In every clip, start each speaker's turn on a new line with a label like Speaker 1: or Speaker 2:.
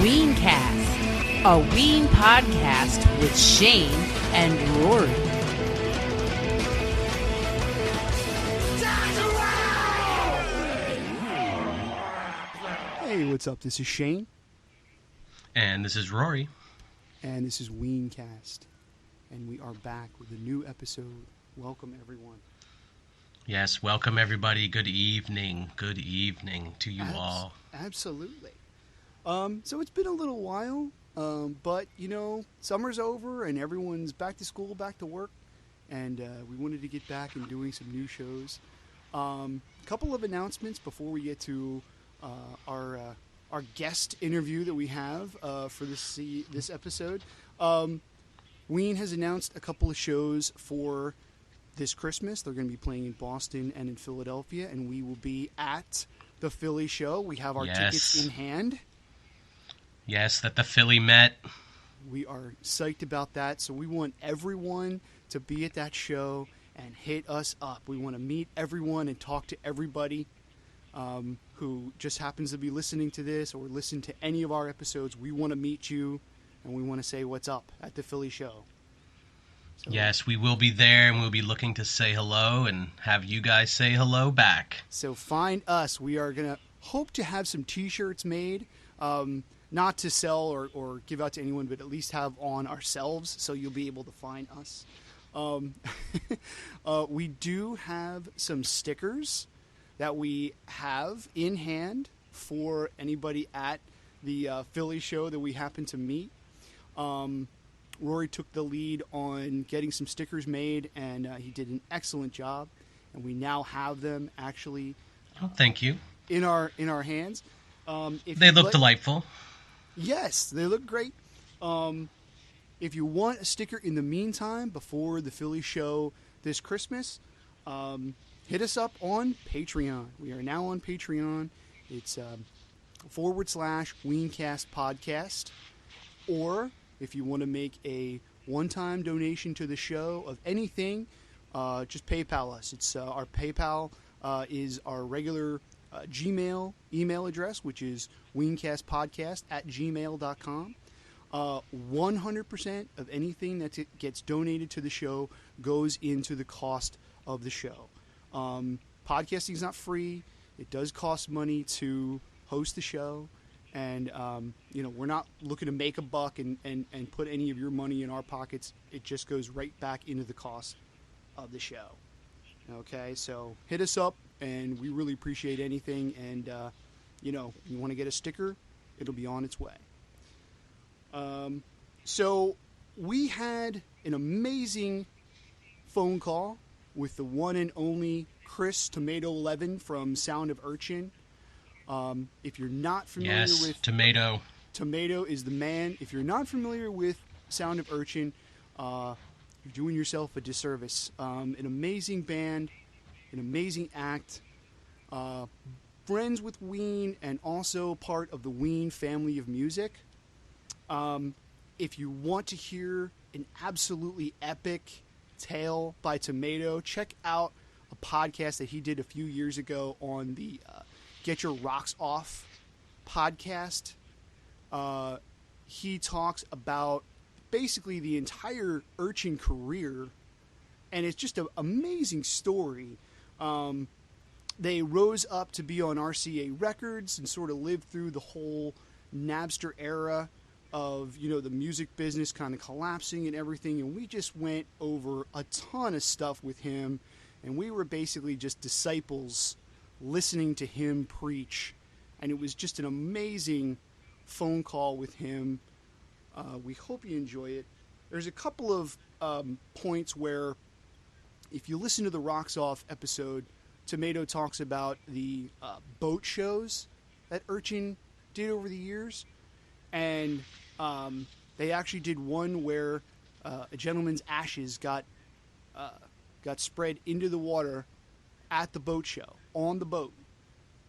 Speaker 1: Weencast, a Ween podcast with Shane and Rory.
Speaker 2: Hey, what's up? This is Shane.
Speaker 3: And this is Rory.
Speaker 2: And this is Weencast. And we are back with a new episode. Welcome, everyone.
Speaker 3: Yes, welcome everybody. Good evening. Good evening to you all.
Speaker 2: Absolutely. So it's been a little while, but, you know, summer's over and everyone's back to school, back to work. And we wanted to get back and doing some new shows. A couple of announcements before we get to our guest interview that we have for this episode. Ween has announced a couple of shows for this Christmas. They're going to be playing in Boston and in Philadelphia, and we will be at the Philly show. We have our tickets in hand.
Speaker 3: Yes, that the Philly Met.
Speaker 2: We are psyched about that, so we want everyone to be at that show and hit us up. We want to meet everyone and talk to everybody who just happens to be listening to this or listen to any of our episodes. We want to meet you, and we want to say what's up at the Philly show. So,
Speaker 3: yes, we will be there, and we'll be looking to say hello and have you guys say hello back.
Speaker 2: So find us. We are going to hope to have some T-shirts made, not to sell or give out to anyone, but at least have on ourselves, so you'll be able to find us. We do have some stickers that we have in hand for anybody at the Philly show that we happen to meet. Rory took the lead on getting some stickers made, and he did an excellent job. And we now have them actually.
Speaker 3: Thank you.
Speaker 2: In our hands.
Speaker 3: They look delightful.
Speaker 2: Yes, they look great. If you want a sticker in the meantime, before the Philly show this Christmas, hit us up on Patreon. We are now on Patreon. It's /weencastpodcast. Or if you want to make a one-time donation to the show of anything, just PayPal us. It's our PayPal is our regular Gmail email address, which is weencastpodcast@gmail.com. 100% of anything that gets donated to the show goes into the cost of the show. Podcasting is not free. It does cost money to host the show. And, we're not looking to make a buck and put any of your money in our pockets. It just goes right back into the cost of the show. Okay, so hit us up, and we really appreciate anything. And, you want to get a sticker, it'll be on its way. So we had an amazing phone call with the one and only Chris Tomato 11 from Sound of Urchin. If you're not familiar with
Speaker 3: Tomato
Speaker 2: is the man. If you're not familiar with Sound of Urchin, you're doing yourself a disservice. An amazing band, an amazing act, friends with Ween, and also part of the Ween family of music. If you want to hear an absolutely epic tale by Tomato, check out a podcast that he did a few years ago on the Get Your Rocks Off podcast. He talks about basically the entire Urchin career, and it's just an amazing story. They rose up to be on RCA Records and sort of lived through the whole Napster era of, the music business kind of collapsing and everything, and we just went over a ton of stuff with him, and we were basically just disciples listening to him preach, and it was just an amazing phone call with him. We hope you enjoy it. There's a couple of points where, if you listen to the Rocks Off episode, Tomato talks about the boat shows that Urchin did over the years, and they actually did one where a gentleman's ashes got spread into the water at the boat show, on the boat.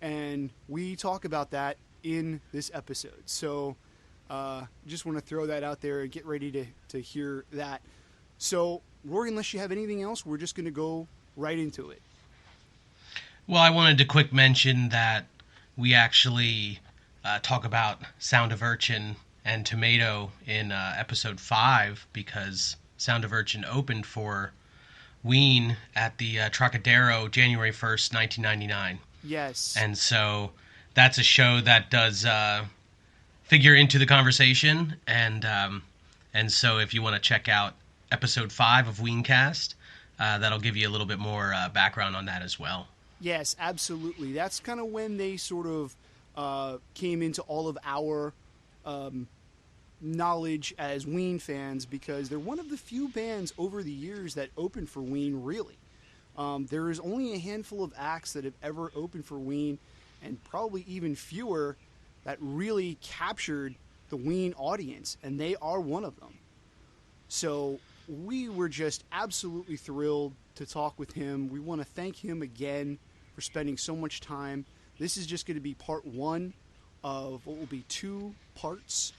Speaker 2: And we talk about that in this episode. So just want to throw that out there and get ready to hear that. So, Rory, unless you have anything else, we're just going to go right into it.
Speaker 3: Well, I wanted to quick mention that we actually talk about Sound of Urchin and Tomato in episode 5, because Sound of Urchin opened for Ween at the Trocadero January 1st, 1999.
Speaker 2: Yes.
Speaker 3: And so that's a show that does figure into the conversation, and so if you want to check out episode 5 of Weencast, that'll give you a little bit more background on that as well.
Speaker 2: Yes, absolutely. That's kind of when they sort of came into all of our knowledge as Ween fans, because they're one of the few bands over the years that opened for Ween, really. There is only a handful of acts that have ever opened for Ween, and probably even fewer that really captured the Ween audience, and they are one of them. So we were just absolutely thrilled to talk with him. We want to thank him again for spending so much time. This is just going to be part 1 of what will be 2 parts,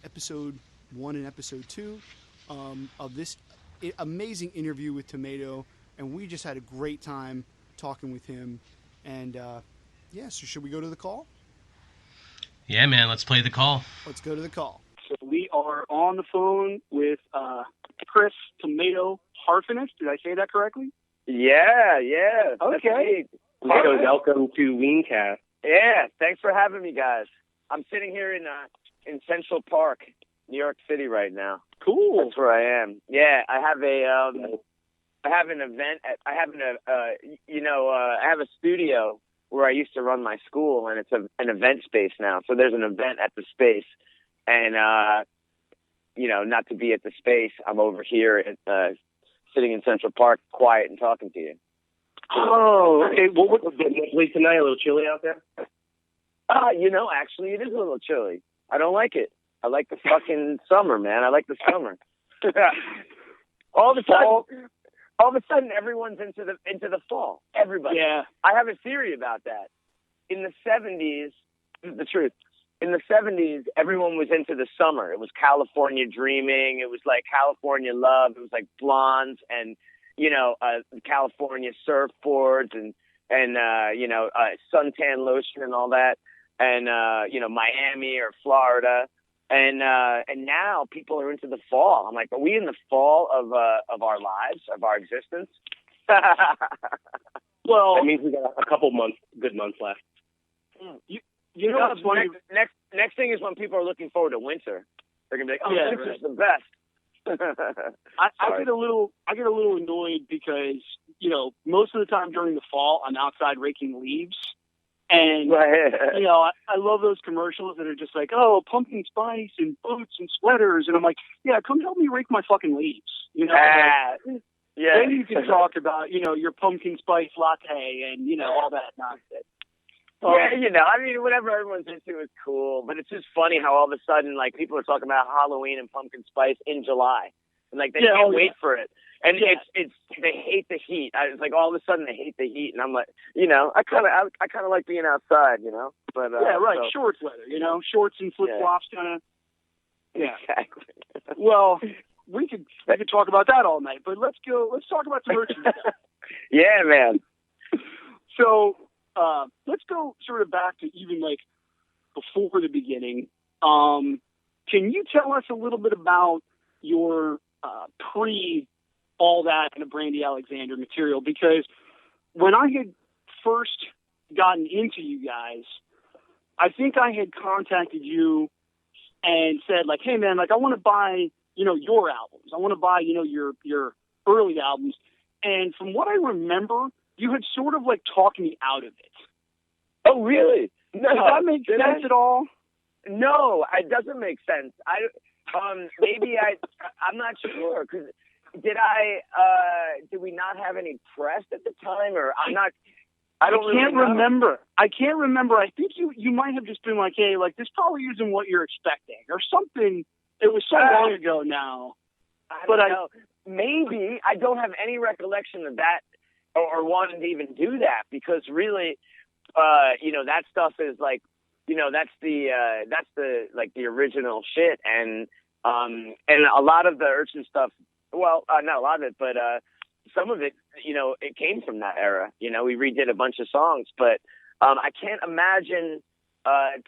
Speaker 2: episode 1 and episode 2, of this amazing interview with Tomato, and we just had a great time talking with him. And so should we go to the call?
Speaker 3: Yeah, man, let's play the call.
Speaker 2: Let's go to the call.
Speaker 4: So we are on the phone with Chris Tomato Harfenist. Did I say that correctly?
Speaker 5: Yeah.
Speaker 4: Okay.
Speaker 5: Tomato, welcome to Weencast. Yeah, thanks for having me, guys. I'm sitting here in Central Park, New York City right now.
Speaker 4: Cool.
Speaker 5: That's where I am. Yeah, I have an event. I have a studio where I used to run my school, and it's an event space now. So there's an event at the space, and not to be at the space, I'm over here at sitting in Central Park, quiet and talking to you.
Speaker 4: Oh, okay. Well, what's
Speaker 5: late tonight? A little chilly out there? Actually, it is a little chilly. I don't like it. I like the fucking summer, man. I like the summer. All of a sudden, everyone's into the fall. Everybody.
Speaker 4: Yeah.
Speaker 5: I have a theory about that. In the 70s, this is the truth. In the 70s, everyone was into the summer. It was California dreaming. It was like California love. It was like blondes and, California surfboards and suntan lotion and all that. And, Miami or Florida. And now people are into the fall. I'm like, are we in the fall of our lives, of our existence?
Speaker 4: well,
Speaker 5: that means we got a couple good months left.
Speaker 4: You know what's funny?
Speaker 5: Next thing is when people are looking forward to winter. They're gonna be like, winter's the best.
Speaker 4: I get a little annoyed because most of the time during the fall I'm outside raking leaves. And, I love those commercials that are just like, oh, pumpkin spice and boots and sweaters. And I'm like, yeah, come help me rake my fucking leaves.
Speaker 5: Yeah.
Speaker 4: Then you can talk about, your pumpkin spice latte and, all that nonsense.
Speaker 5: Whatever everyone's into is cool. But it's just funny how all of a sudden, like, people are talking about Halloween and pumpkin spice in July. And, like, they can't wait for it. And it's they hate the heat. It's like all of a sudden they hate the heat, and I'm like, I kind of like being outside, But
Speaker 4: right, shorts weather, shorts and flip flops, kind of. Yeah,
Speaker 5: exactly.
Speaker 4: Well, we could talk about that all night, but let's talk about some merchandise.
Speaker 5: Yeah, man.
Speaker 4: So let's go sort of back to even like before the beginning. Can you tell us a little bit about your pre all that and the Brandy Alexander material? Because when I had first gotten into you guys, I think I had contacted you and said, like, hey man, like I want to buy, your albums. I want to buy, your early albums. And from what I remember, you had sort of like talked me out of it.
Speaker 5: Oh, really? No.
Speaker 4: Does that make sense at all?
Speaker 5: No, it doesn't make sense. I'm not sure, because did we not have any press at the time, or I can't
Speaker 4: remember. I can't remember. I think you might have just been like, hey, like this probably isn't what you're expecting or something. It was so long ago now.
Speaker 5: I don't know. Maybe I don't have any recollection of that or wanting to even do that, because really, that stuff is like, that's the like the original shit, and a lot of the Urchin stuff. Well, not a lot of it, but some of it, it came from that era. We redid a bunch of songs, but I can't imagine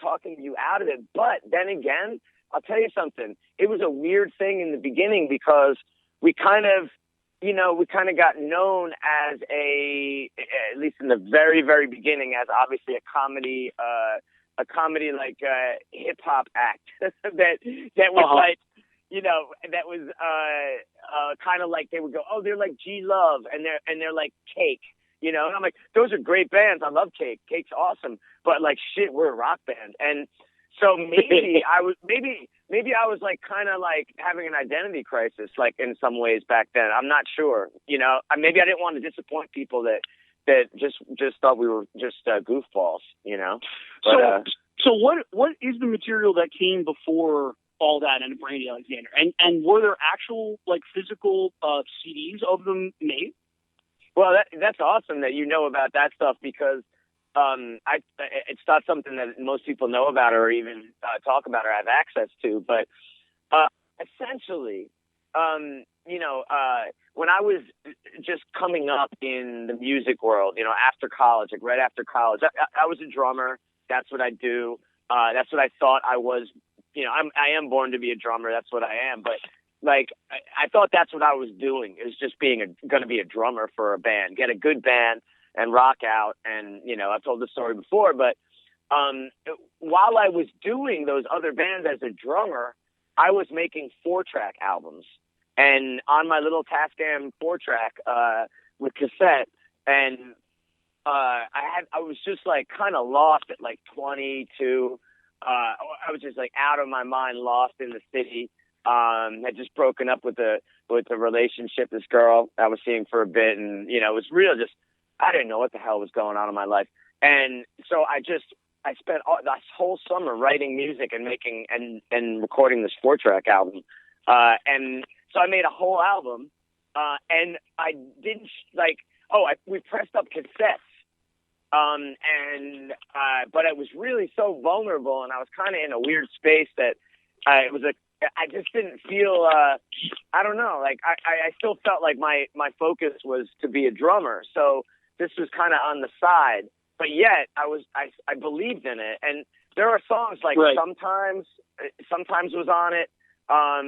Speaker 5: talking you out of it. But then again, I'll tell you something. It was a weird thing in the beginning because we kind of got known as at least in the very, very beginning, as obviously a comedy like hip hop act that was like, that was kind of like they would go, oh, they're like G Love and they're like Cake, and I'm like, those are great bands. I love Cake. Cake's awesome, but like shit, we're a rock band. And so maybe I was like kind of like having an identity crisis, like in some ways back then. I'm not sure, maybe I didn't want to disappoint people that just thought we were just goofballs, But,
Speaker 4: so what is the material that came before all that and Brandy Alexander? And were there actual like physical CDs of them made?
Speaker 5: Well, that's awesome that you know about that stuff because it's not something that most people know about or even talk about or have access to. But essentially, when I was just coming up in the music world, after college, like right after college, I was a drummer. That's what I do. That's what I thought I was. I am born to be a drummer. That's what I am. But like, I thought that's what I was doing, is just going to be a drummer for a band, get a good band and rock out. And, I've told this story before, but while I was doing those other bands as a drummer, I was making 4-track albums. And on my little Tascam 4-track with cassette, and I was just like kind of lost at like 22. I was just like out of my mind, lost in the city. Had just broken up with the relationship, this girl I was seeing for a bit, and it was real. Just I didn't know what the hell was going on in my life, and so I spent this whole summer writing music and making and recording this 4-track album, and so I made a whole album, and I didn't we pressed up cassettes. But I was really so vulnerable, and I was kind of in a weird space that I just didn't feel, I don't know, like I still felt like my focus was to be a drummer. So this was kind of on the side, but yet I believed in it. And there are songs like
Speaker 4: right.
Speaker 5: Sometimes was on it.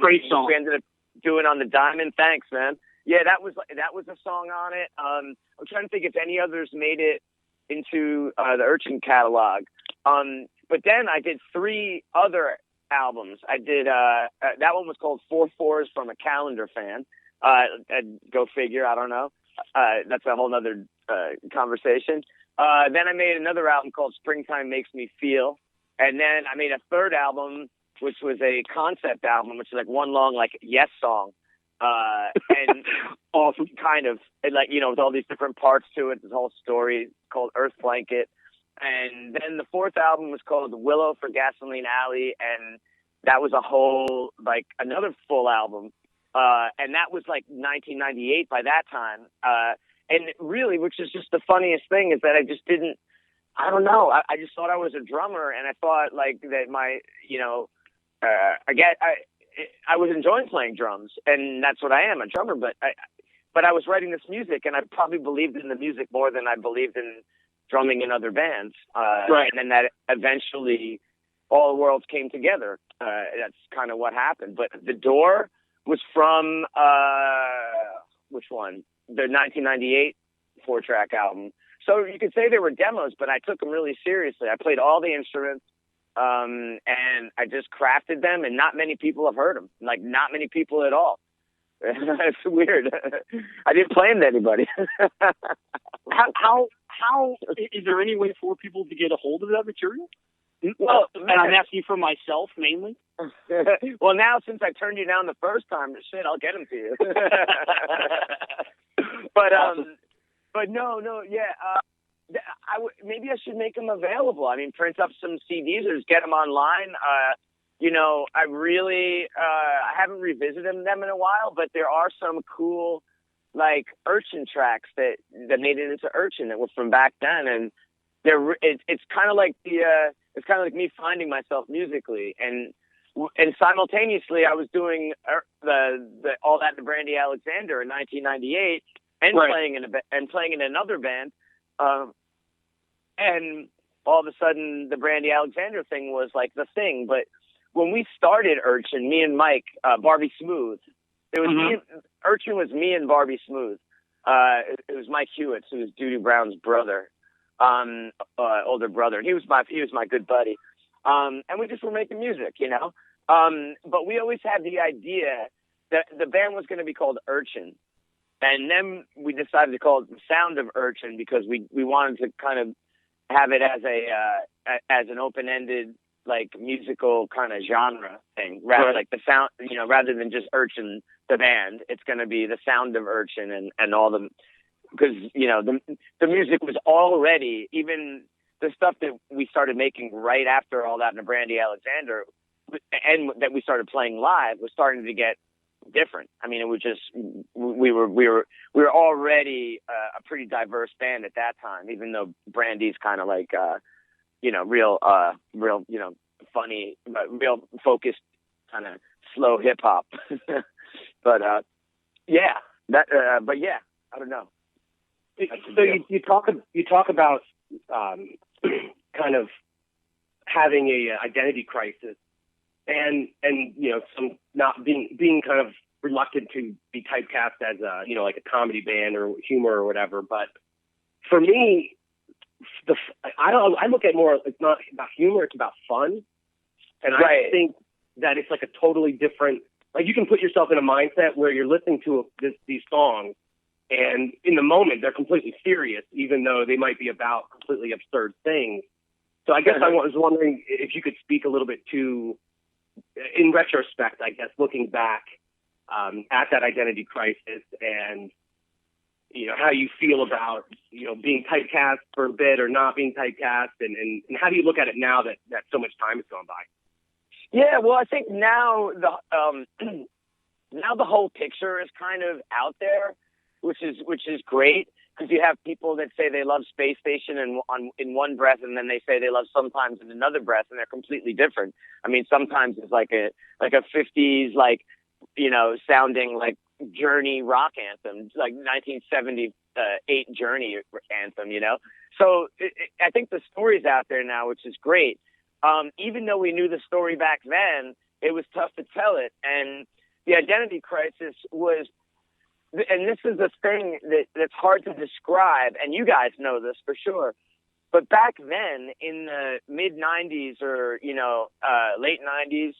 Speaker 4: Great song.
Speaker 5: We ended up doing on the Diamond. Thanks, man. Yeah, that was a song on it. I'm trying to think if any others made it into the Urchin catalog. But then I did 3 other albums. I did that one was called 4 Fours from a Calendar Fan. Go figure, I don't know. That's a whole nother conversation. Then I made another album called Springtime Makes Me Feel. And then I made a 3rd album, which was a concept album, which is like one long like Yes song. And
Speaker 4: awesome.
Speaker 5: Kind of, and like, with all these different parts to it, this whole story called Earth Blanket. And then the 4th album was called Willow for Gasoline Alley. And that was a whole, like another full album. And that was like 1998 by that time. And really, which is just the funniest thing, is that I just didn't, I don't know. I just thought I was a drummer, and I thought like that my, I was enjoying playing drums, and that's what I am, a drummer. But I was writing this music, and I probably believed in the music more than I believed in drumming in other bands.
Speaker 4: Right.
Speaker 5: And then that eventually all worlds came together. That's kind of what happened. But The Door was from, which one? The 1998 4-track album. So you could say they were demos, but I took them really seriously. I played all the instruments, and I just crafted them, and not many people have heard them. Like, not many people at all. It's weird. I didn't play them to anybody.
Speaker 4: How is there any way for people to get a hold of that material?
Speaker 5: Well,
Speaker 4: and I'm asking for myself mainly.
Speaker 5: Well, now since I turned you down the first time, shit, I'll get them to you. But no, yeah. Maybe I should make them available. I mean, print up some CDs or just get them online. I really I haven't revisited them in a while, but there are some cool like Urchin tracks that made it into Urchin that were from back then, and it's kind of like it's kind of like me finding myself musically, and simultaneously I was doing the all that to Brandy Alexander in 1998, and
Speaker 4: right.
Speaker 5: playing in another band, and all of a sudden the Brandy Alexander thing was like the thing. But when we started Urchin, me and Mike, Barbie Smooth, it was Urchin was me and Barbie Smooth. It was Mike Hewitt, who was Doodoo Brown's brother, older brother. He was my good buddy. And we just were making music, you know. But we always had the idea that the band was going to be called Urchin. And then we decided to call it The Sound of Urchin because we wanted to kind of have it as as an open-ended, like, musical kind of genre thing, rather like the sound, you know, rather than just Urchin the band. It's going to be The Sound of Urchin and all the, because, you know, the music was already, even the stuff that we started making right after all that in the Brandy Alexander, and that we started playing live, was starting to get different. I mean, it was just, we were already a pretty diverse band at that time, even though Brandy's kind of like, you know, real, you know, funny, but real focused kind of slow hip hop. But, yeah, but yeah, I don't know.
Speaker 6: So you talk about, kind of having a identity crisis and, you know, some not being kind of reluctant to be typecast as a, you know, like a comedy band or humor or whatever. But for me, I look at more, it's not about humor, it's about fun. And I think that it's like a totally different, like you can put yourself in a mindset where you're listening to these songs and in the moment they're completely serious, even though they might be about completely absurd things. So I guess I was wondering if you could speak a little bit to, in retrospect, I guess, looking back at that identity crisis and, you know, how you feel about, you know, being typecast for a bit or not being typecast, and how do you look at it now that so much time has gone by?
Speaker 5: Yeah, well, I think now now the whole picture is kind of out there, which is great, because you have people that say they love Space Station in one breath, and then they say they love Sometimes in another breath, and they're completely different. I mean, Sometimes it's like a 50s, like, you know, sounding like Journey rock anthem, like 1978 Journey anthem, you know. So I think the story's out there now, which is great. Even though we knew the story back then, it was tough to tell it. And the identity crisis was, and this is a thing that's hard to describe, and you guys know this for sure, but back then in the mid 90s or, you know, late 90s,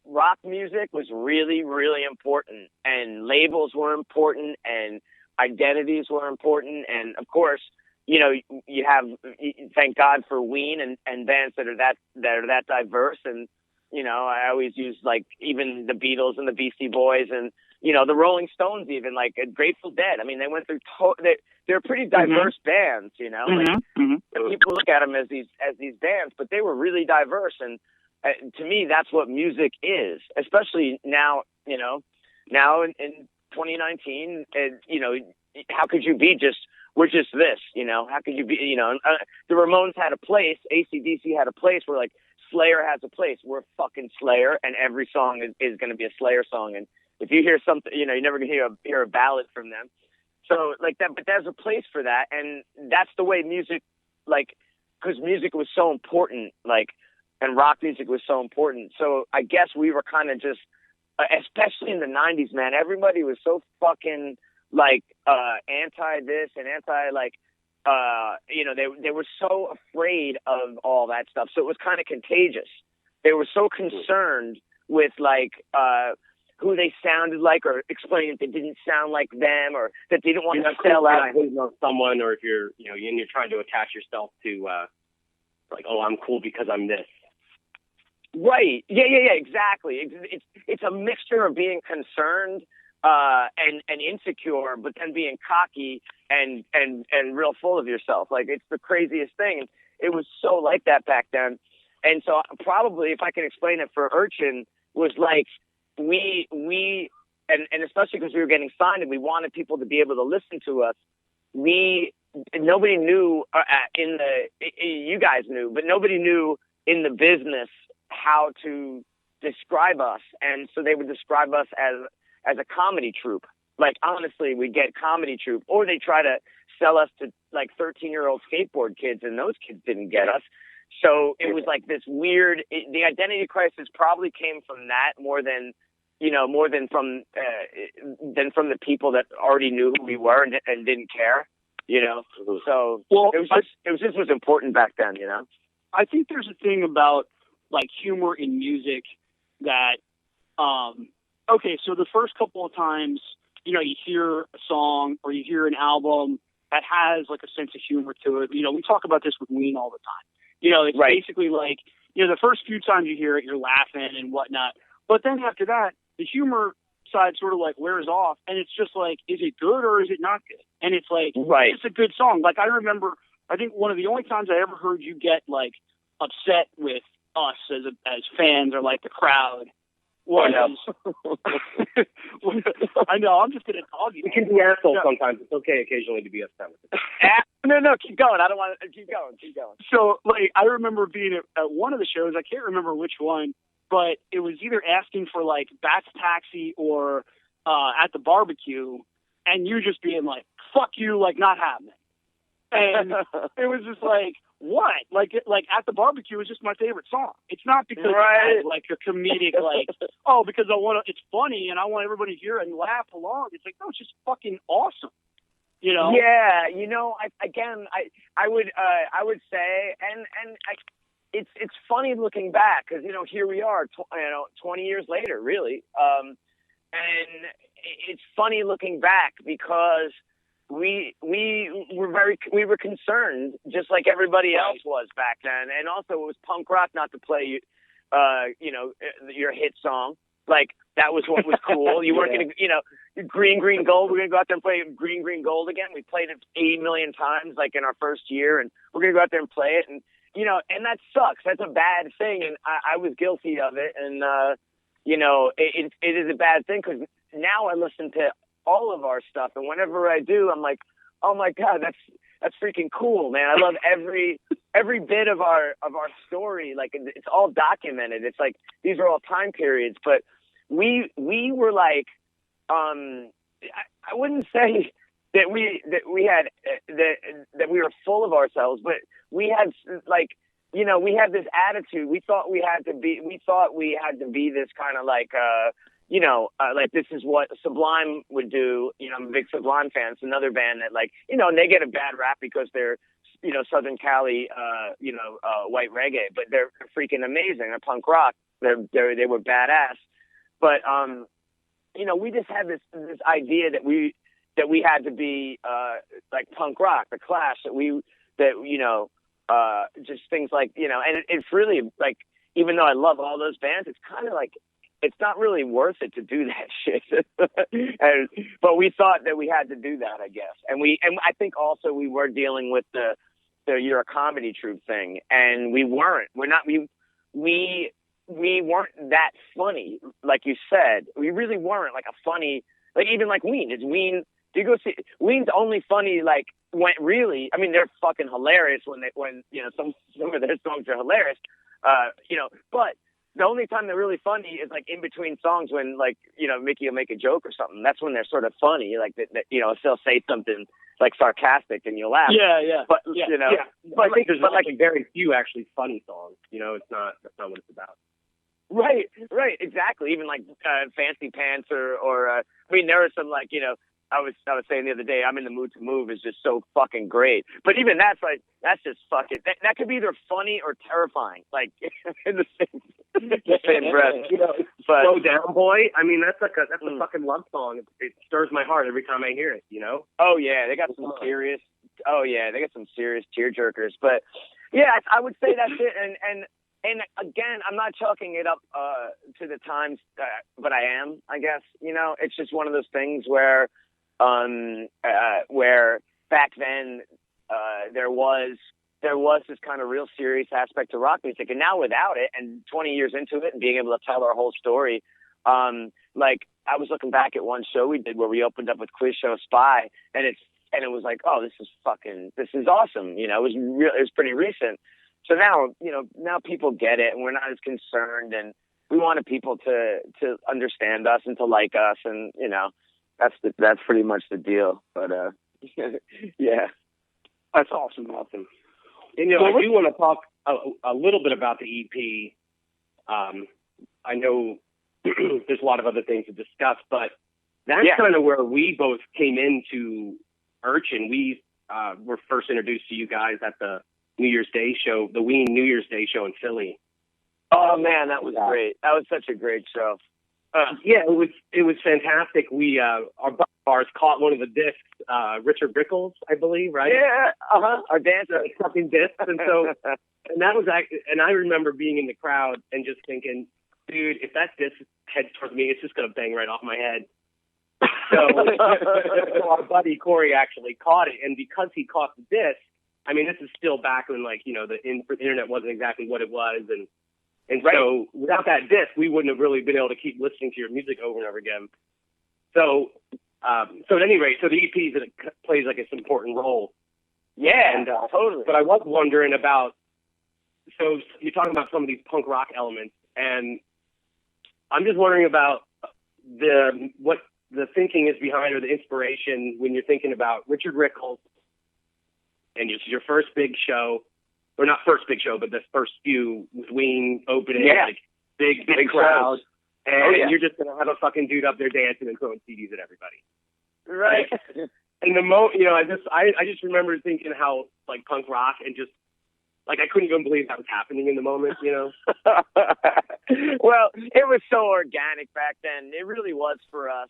Speaker 5: rock music was really, really important, and labels were important, and identities were important. And of course, you know, you have, thank God for Ween and bands that are that diverse. And, you know, I always use, like, even the Beatles and the Beastie Boys and, you know, the Rolling Stones, even, like Grateful Dead. I mean, they went through they're pretty diverse bands, you know. People look at them as these bands, but they were really diverse. And to me, that's what music is, especially now. You know, now in 2019, you know, how could you be we're just this? You know, how could you be? You know, the Ramones had a place, AC/DC had a place, where, like, Slayer has a place. We're fucking Slayer, and every song is going to be a Slayer song. And if you hear something, you know, you're never going to hear a ballad from them. So, like that, but there's a place for that, and that's the way music, like, because music was so important, like, and rock music was so important. So I guess we were kind of just, especially in the 90s, man, everybody was so fucking, like, anti this and anti, like, you know, they were so afraid of all that stuff. So it was kind of contagious. They were so concerned with, like, who they sounded like, or explaining that they didn't sound like them, or that they didn't want to sell out
Speaker 6: on someone, or if you're, you know, and you're trying to attach yourself to, like, oh, I'm cool because I'm this.
Speaker 5: Right. Yeah, exactly. It's a mixture of being concerned and insecure, but then being cocky and real full of yourself. Like, it's the craziest thing. It was so like that back then. And so probably, if I can explain it for Urchin, was like, we and especially because we were getting signed and we wanted people to be able to listen to us, nobody knew you guys knew, but nobody knew in the business how to describe us. And so they would describe us as a comedy troupe. Like, honestly, we'd get comedy troupe, or they try to sell us to like 13-year-old skateboard kids, and those kids didn't get us. So it was like this weird. The identity crisis probably came from that more than from the people that already knew who we were and didn't care. So it was important back then.
Speaker 4: I think there's a thing about like humor in music that, okay, so the first couple of times, you hear a song or you hear an album that has like a sense of humor to it. We talk about this with Ween all the time. It's
Speaker 5: right.
Speaker 4: Basically like, the first few times you hear it, you're laughing and whatnot. But then after that, the humor side sort of like wears off, and it's just like, is it good or is it not good? And it's like,
Speaker 5: right.
Speaker 4: It's a good song. Like I remember, I think one of the only times I ever heard you get like upset with us as fans or like the crowd was. I know. I'm just gonna dog you.
Speaker 6: We can be assholes sometimes. It's okay occasionally to be upset with it.
Speaker 5: No, keep going. I don't want to keep going.
Speaker 4: So like I remember being at one of the shows. I can't remember which one, but it was either asking for like Bat's Taxi or at the barbecue, and you just being like, "Fuck you," like not happening. And it was just like, what? Like at the barbecue is just my favorite song. It's not because it has like a comedic because it's funny and I want everybody to hear it and laugh along. It's like, no, it's just fucking awesome.
Speaker 5: Yeah, I would say, and it's funny looking back because here we are, 20 years later, really, and it's funny looking back because we were concerned just like everybody else was back then, and also it was punk rock not to play your hit song. Like that was what was cool. You weren't gonna, Green Gold. We're gonna go out there and play Green Gold again. We played it 80 million times, like in our first year, and we're gonna go out there and play it. And and that sucks. That's a bad thing, and I was guilty of it. And it is a bad thing because now I listen to all of our stuff, and whenever I do, I'm like, oh my god, that's freaking cool, man. I love every bit of our story. Like it's all documented. It's like these are all time periods, but we were like, I wouldn't say that we were full of ourselves, but we had like, we had this attitude. We thought we had to be this kind of like, like this is what Sublime would do. I'm a big Sublime fan. It's another band that like, and they get a bad rap because they're, Southern Cali, white reggae, but they're freaking amazing. They're punk rock. They were badass. But, we just had this idea that we had to be, like punk rock, the Clash, just things like, and it's really like, even though I love all those bands, it's kind of like, it's not really worth it to do that shit. But we thought that we had to do that, I guess. And I think also we were dealing with the you're a comedy troupe thing, and we weren't. We weren't that funny, like you said. We really weren't like a funny, like even like Ween. Is Ween? Do you go see Ween's only funny like when really? I mean, they're fucking hilarious when some of their songs are hilarious. But the only time they're really funny is like in between songs when like, Mickey will make a joke or something. That's when they're sort of funny. Like that they'll say something like sarcastic and you'll laugh.
Speaker 4: Yeah.
Speaker 5: But,
Speaker 6: But I think there's like very few actually funny songs. That's not what it's about.
Speaker 5: Right. Exactly. Even like Fancy Pants or there are some like, I was saying the other day, I'm in the mood to move is just so fucking great. But even that's just fucking, that could be either funny or terrifying, like in the same breath. But,
Speaker 6: Slow Down Boy. I mean, that's a fucking love song. It stirs my heart every time I hear it.
Speaker 5: Oh yeah, they got some serious. Oh yeah, they got some serious tearjerkers. But yeah, I would say that's it. And again, I'm not chalking it up to the times, but I am. I guess it's just one of those things where back then there was this kind of real serious aspect to rock music, and now without it, and 20 years into it, and being able to tell our whole story, like I was looking back at one show we did where we opened up with Quiz Show Spy, and it was like, oh, this is awesome, it was pretty recent. So now people get it, and we're not as concerned, and we wanted people to understand us and to like us, and that's pretty much the deal. But Yeah. That's awesome.
Speaker 6: Awesome. And, I do want to talk a little bit about the EP. I know there's a lot of other things to discuss, but that's kind of where we both came into Urchin. We were first introduced to you guys at the New Year's Day show, the Ween New Year's Day show in Philly.
Speaker 5: Oh man, that was great. That was such a great show.
Speaker 6: Yeah, it was fantastic. We our bars caught one of the discs, Richard Rickles, I believe, right?
Speaker 5: Yeah, our dancer
Speaker 6: something discs, and so and that was and I remember being in the crowd and just thinking, dude, if that disc heads towards me, it's just gonna bang right off my head. So our buddy Corey actually caught it, and because he caught the disc, I mean, this is still back when the internet wasn't exactly what it was, and so without that disc, we wouldn't have really been able to keep listening to your music over and over again. So at any rate, so the EP plays like this important role.
Speaker 5: Yeah,
Speaker 6: and,
Speaker 5: totally.
Speaker 6: But I was wondering about, so you're talking about some of these punk rock elements, and I'm just wondering about what the thinking is behind, or the inspiration when you're thinking about Richard Rickles, and it's your first big show. Or not first big show, but the first few with Ween opening, big crowd, and you're just gonna have a fucking dude up there dancing and throwing CDs at everybody,
Speaker 5: right?
Speaker 6: And I just remember thinking how punk rock and just I couldn't even believe that was happening in the moment,
Speaker 5: Well, it was so organic back then. It really was for us.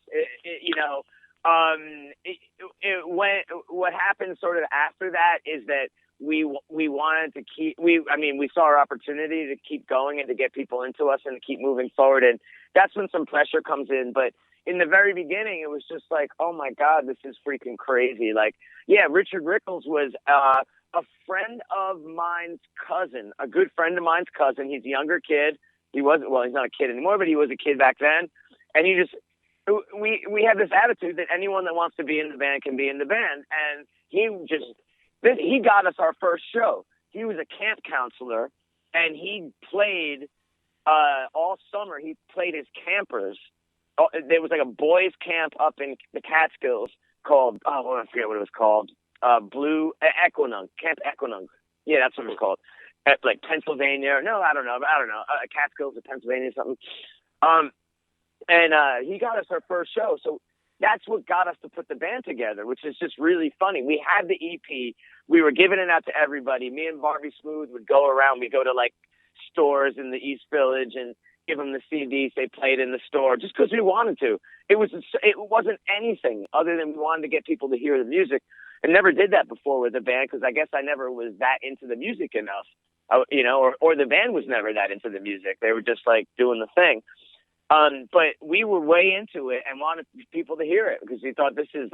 Speaker 5: What happened sort of after that is that we wanted to we saw our opportunity to keep going and to get people into us and to keep moving forward. And that's when some pressure comes in. But in the very beginning, it was just like, oh my God, this is freaking crazy. Richard Rickles was, a friend of mine's cousin, a good friend of mine's cousin. He's a younger kid. He's not a kid anymore, but he was a kid back then. And we had this attitude that anyone that wants to be in the band can be in the band. And he got us our first show. He was a camp counselor, and he played all summer. He played his campers. There was a boys' camp up in the Catskills called, I forget what it was called, Blue Equinunk, Camp Equinunk. Yeah, that's what it was called. At Pennsylvania. No, I don't know. Catskills of Pennsylvania or something. And he got us our first show. So that's what got us to put the band together, which is just really funny. We had the EP. We were giving it out to everybody. Me and Barbie Smooth would go around. We'd go to stores in the East Village and give them the CDs. They played in the store just because we wanted to. It wasn't anything other than we wanted to get people to hear the music. I never did that before with the band because I guess I never was that into the music enough, or the band was never that into the music. They were just doing the thing. But we were way into it and wanted people to hear it because we thought this is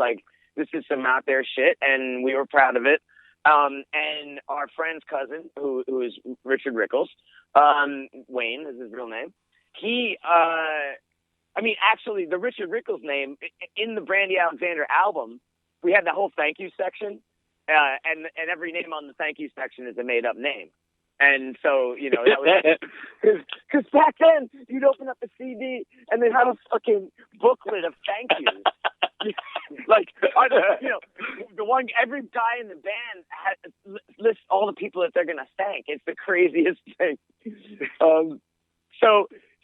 Speaker 5: some out there shit, and we were proud of it. And our friend's cousin, who is Richard Rickles, Wayne is his real name. Actually, the Richard Rickles name in the Brandy Alexander album, we had the whole thank you section, and every name on the thank you section is a made up name. And so, that was because back then you'd open up a CD and they'd have a fucking booklet of thank yous. Every guy in the band lists all the people that they're going to thank. It's the craziest thing.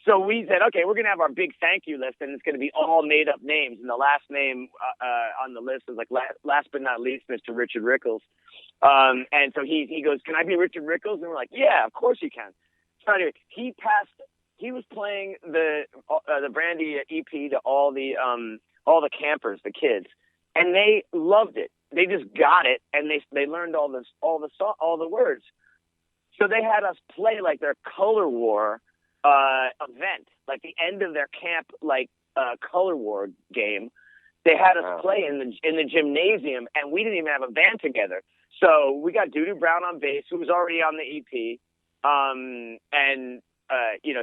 Speaker 5: So we said, okay, we're going to have our big thank you list, and it's going to be all made up names. And the last name on the list is last but not least, Mr. Richard Rickles. And so he goes, can I be Richard Rickles? And we're like, yeah, of course you can. So anyway, he was playing the Brandy EP to all the campers, the kids, and they loved it. They just got it, and they learned all the words. So they had us play their color war event, the end of their camp color war game. They had us play in the gymnasium, and we didn't even have a band together. So we got Doodoo Brown on bass, who was already on the EP, and he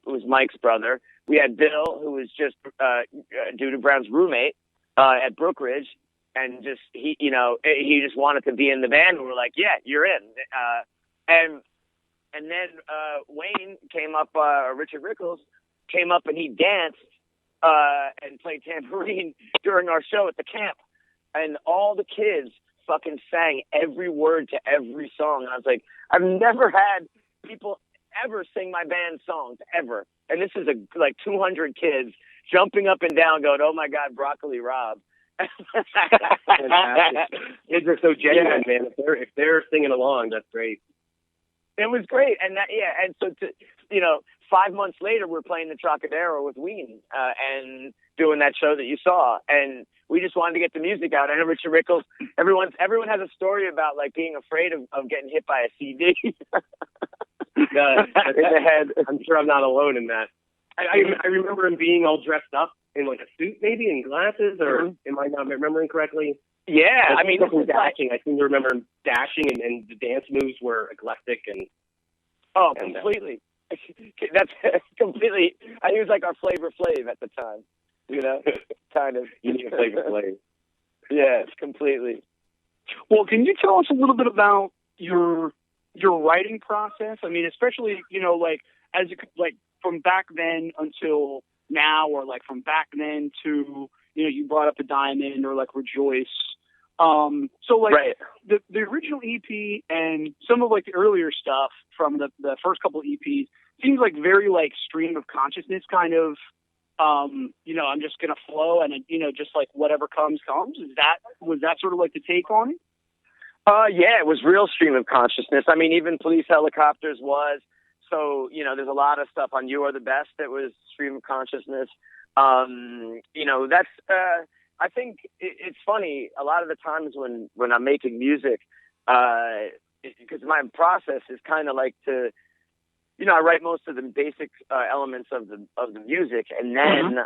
Speaker 5: was Mike's brother. We had Bill, who was just Doodoo Brown's roommate at Brookridge, and he just wanted to be in the band. And we're like, yeah, you're in. And then Wayne came up, Richard Rickles came up, and he danced and played tambourine during our show at the camp. and all the kids fucking sang every word to every song. And I was like, I've never had people ever sing my band songs, ever. And this is like 200 kids jumping up and down going, oh my God, Broccoli Rob.
Speaker 6: Kids are so genuine, man. If they're singing along, that's great.
Speaker 5: It was great. And and so 5 months later, we're playing the Trocadero with Ween, and doing that show that you saw. And we just wanted to get the music out. I know Richard Rickles, everyone has a story about like being afraid of getting hit by a CD. In the head.
Speaker 6: I'm sure I'm not alone in that. I remember him being all dressed up in like a suit, maybe, and glasses, or am I not remembering correctly?
Speaker 5: Yeah, I mean,
Speaker 6: dashing. I seem to remember him dashing, and the dance moves were eclectic and.
Speaker 5: Oh, completely. That's completely. He was like our Flavor Flav at the time, kind of.
Speaker 6: You need a Flavor Flav.
Speaker 5: Yes, completely.
Speaker 4: Well, can you tell us a little bit about your writing process? I mean, especially like from back then until now, or like from back then to you brought up the Diamond or like Rejoice. So like
Speaker 5: right.
Speaker 4: the original EP and some of like the earlier stuff from the first couple EPs seems like very like stream of consciousness kind of, I'm just going to flow and, just like whatever comes. Was that sort of like the take on it?
Speaker 5: Yeah, it was real stream of consciousness. I mean, even Police Helicopters was. So, there's a lot of stuff on You Are the Best that was stream of consciousness. That's, I think it's funny, a lot of the times when I'm making music, because my process is kind of like to, I write most of the basic elements of the music, and then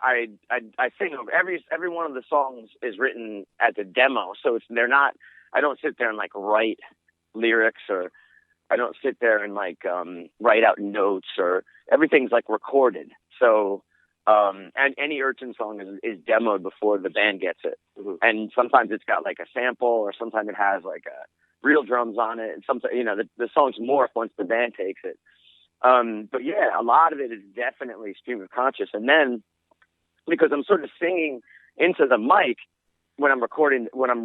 Speaker 5: I sing over every one of the songs is written as a demo, so I don't sit there and like write lyrics, or I don't sit there and like write out notes, or everything's like recorded. So and any Urchin song is demoed before the band gets it. Mm-hmm. And sometimes it's got like a sample, or sometimes it has like real drums on it, and sometimes the songs morph once the band takes it. But yeah, a lot of it is definitely stream of conscious. And then because I'm sort of singing into the mic when I'm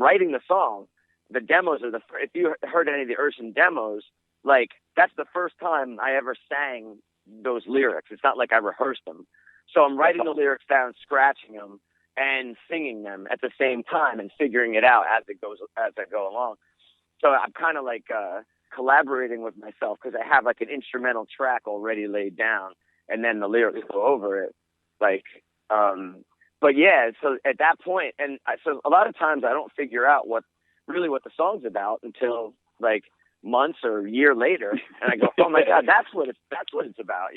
Speaker 5: writing the song, the demos are if you heard any of the Urchin demos, like that's the first time I ever sang those lyrics. It's not like I rehearsed them. So I'm writing the lyrics down, scratching them, and singing them at the same time, and figuring it out as I go along. So I'm kind of like collaborating with myself, because I have like an instrumental track already laid down, and then the lyrics go over it. But yeah, so at that point, so a lot of times I don't figure out what the song's about until like months or a year later, and I go, oh my God, that's what it's about,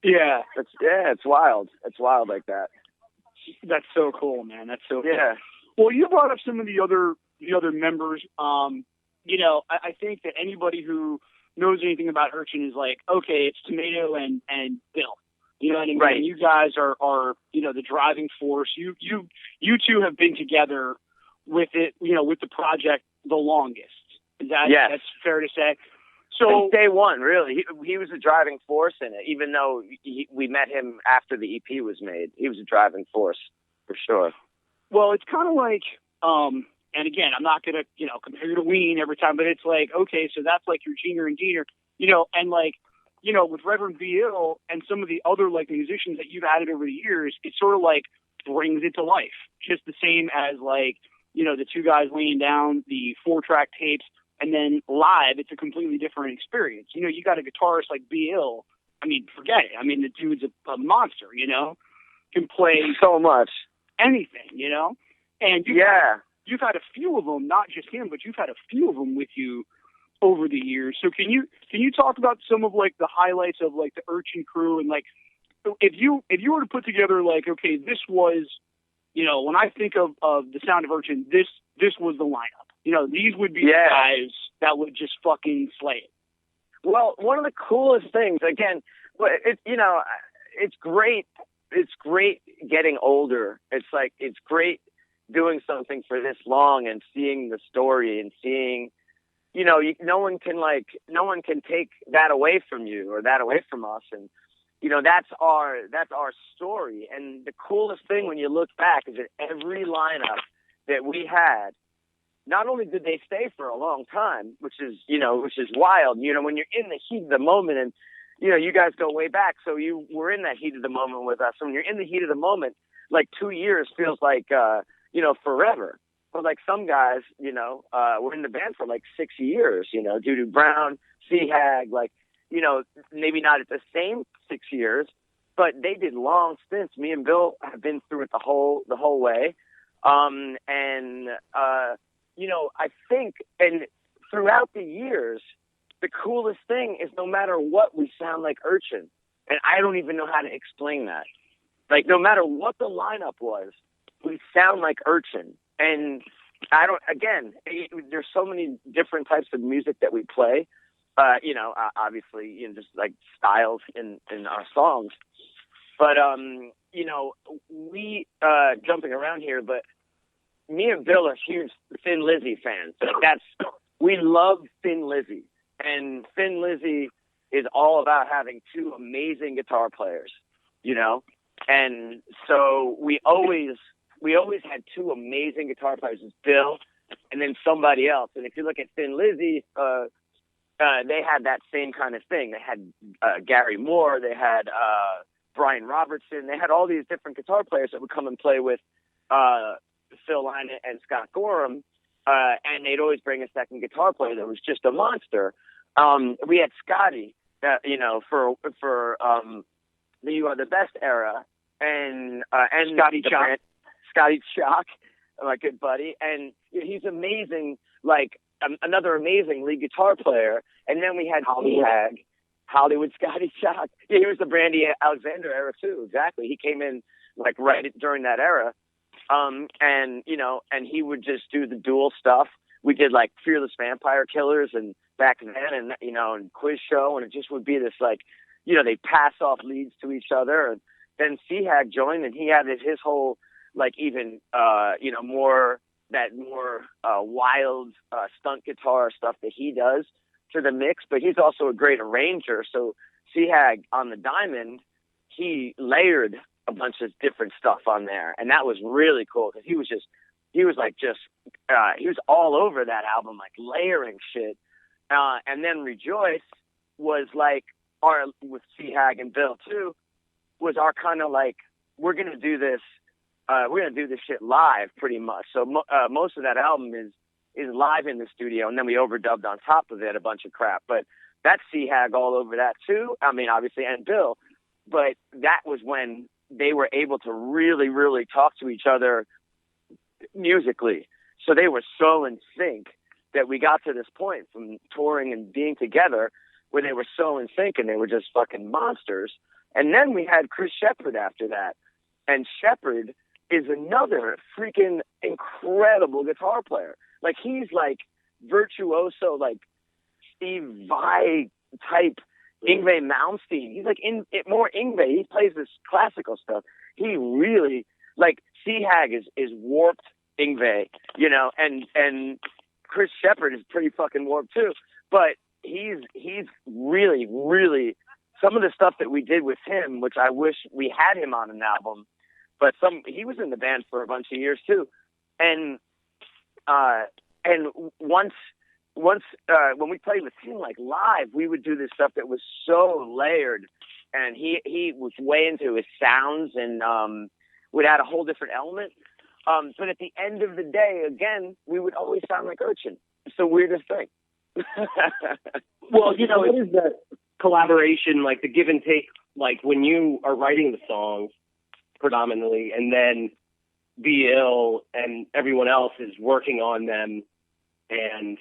Speaker 4: Yeah.
Speaker 5: It's wild. It's wild like that.
Speaker 4: That's so cool, man. That's so cool.
Speaker 5: Yeah.
Speaker 4: Well, you brought up some of the other members. I think that anybody who knows anything about Urchin is like, okay, it's Tomato and Bill. You know what I mean?
Speaker 5: Right.
Speaker 4: And you guys are the driving force. You two have been together with it, with the project the longest. Is that That's fair to say? So
Speaker 5: since day one, really, he was a driving force in it. Even though we met him after the EP was made, he was a driving force for sure.
Speaker 4: Well, it's kind of like, and again, I'm not gonna compare you to Ween every time, but it's like, okay, so that's like your Junior and Diener, and like, with Reverend V.L. and some of the other like musicians that you've added over the years, it sort of like brings it to life. Just the same as like, the two guys laying down the 4-track tapes. And then live, it's a completely different experience. You got a guitarist like B.L. I mean, forget it. I mean, the dude's a monster, can play
Speaker 5: so much,
Speaker 4: anything, And you've had a few of them, not just him, but you've had a few of them with you over the years. So can you talk about some of like the highlights of like the Urchin crew, and like if you were to put together like, okay, this was, when I think of the sound of Urchin, this was the lineup. These would be the guys that would just fucking slay it.
Speaker 5: Well, one of the coolest things, again, it's great. It's great getting older. It's like, it's great doing something for this long and seeing the story and seeing, no one can take that away from you or that away from us. And, that's our story. And the coolest thing when you look back is that every lineup that we had, not only did they stay for a long time, which is wild, when you're in the heat of the moment, and, you guys go way back. So you were in that heat of the moment with us. When you're in the heat of the moment, like 2 years feels like, forever. But like some guys, were in the band for like 6 years, Doo-Doo Brown, C-Hag, like, maybe not at the same 6 years, but they did long stints. Me and Bill have been through it the whole way. I think, and throughout the years, the coolest thing is no matter what, we sound like Urchin. And I don't even know how to explain that. Like, no matter what the lineup was, we sound like Urchin. And there's so many different types of music that we play. Obviously, just like styles in our songs. But, we, jumping around here, but me and Bill are huge Thin Lizzy fans. We love Thin Lizzy. And Thin Lizzy is all about having two amazing guitar players, And so we always had two amazing guitar players. It's Bill and then somebody else. And if you look at Thin Lizzy, they had that same kind of thing. They had Gary Moore, they had Brian Robertson, they had all these different guitar players that would come and play with Phil Lynott and Scott Gorham, and they'd always bring a second guitar player that was just a monster. We had Scotty, for the You Are the Best era, and Scotty Chalk, my good buddy, and he's amazing, like another amazing lead guitar player. And then we had Hollywood Scotty Chalk. Yeah, he was the Brandy Alexander era too. Exactly, he came in like right during that era. And he would just do the dual stuff. We did like Fearless Vampire Killers and back then, and Quiz Show, and it just would be this like, they pass off leads to each other. And then C-Hag joined, and he had his whole like even more wild stunt guitar stuff that he does to the mix. But he's also a great arranger. So C-Hag on the Diamond, he layered a bunch of different stuff on there, and that was really cool because he was all over that album, like layering shit. And then Rejoice was like with C-Hag and Bill too, was our kind of like, we're gonna do this shit live pretty much. So most of that album is live in the studio, and then we overdubbed on top of it a bunch of crap. But that's C-Hag all over that too. I mean, obviously, and Bill. But that was when they were able to really, really talk to each other musically. So they were so in sync that we got to this point from touring and being together where they were so in sync and they were just fucking monsters. And then we had Chris Shepherd after that. And Shepherd is another freaking incredible guitar player. Like, he's like virtuoso, like Steve Vai type Yngwie Malmsteen. He's like more Yngwie. He plays this classical stuff. He really, like, C-Hag is warped Yngwie, and Chris Shepherd is pretty fucking warped too. But he's really, really, some of the stuff that we did with him, which I wish we had him on an album, but he was in the band for a bunch of years too. And once when we played with him like live, we would do this stuff that was so layered, and he was way into his sounds and would add a whole different element. But at the end of the day, again, we would always sound like Urchin. It's the weirdest thing.
Speaker 6: Well, what is that collaboration, like the give and take, like when you are writing the songs predominantly, and then Be Ill and everyone else is working on them and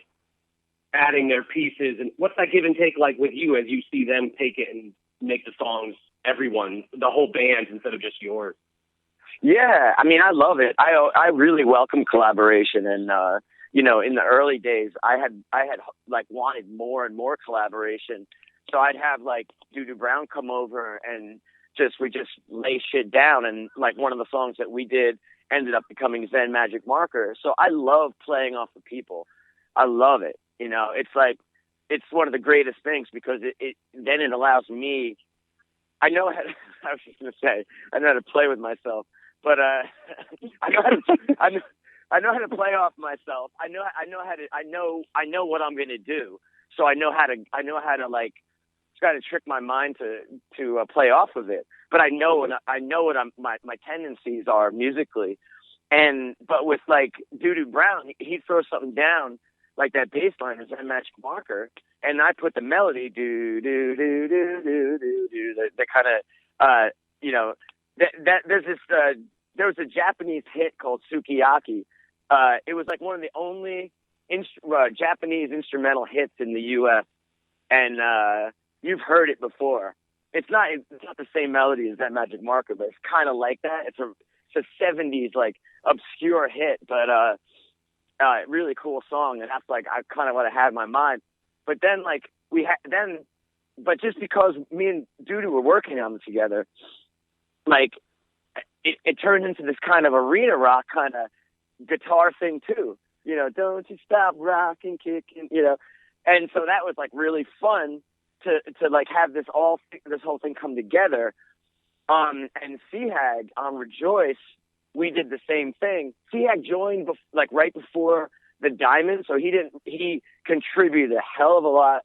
Speaker 6: adding their pieces, and what's that give and take like with you as you see them take it and make the songs the whole band instead of just yours?
Speaker 5: Yeah, I mean, I love it. I really welcome collaboration, and in the early days, I had like wanted more and more collaboration. So I'd have like Doo-Doo Brown come over and we just lay shit down, and like one of the songs that we did ended up becoming Zen Magic Marker. So I love playing off of people. I love it. It's like, it's one of the greatest things because it allows me I know how to, I was just going to say, I know how to play with myself, but I know how to, I know how to play off myself. I know what I'm going to do. So I know how to like try to trick my mind to play off of it. But I know what my tendencies are musically. But with like Doo-Doo Brown, he'd throw something down like that bass line is that magic marker, and I put the melody do do do do do do do the kind of there was a Japanese hit called Sukiyaki. It was like one of the only Japanese instrumental hits in the U.S. and you've heard it before. It's not the same melody as that magic marker, but it's kind of like that. It's a 70s like obscure hit, but really cool song, and that's like I kind of what I had in my mind. But then like but just because me and Doo-Doo were working on it together, like it turned into this kind of arena rock kind of guitar thing too. You know, don't you stop rocking, kicking, you know. And so that was like really fun to like have this whole thing come together. And Seahag on Rejoice, we did the same thing. Seahag joined like right before the Diamond, so he contributed a hell of a lot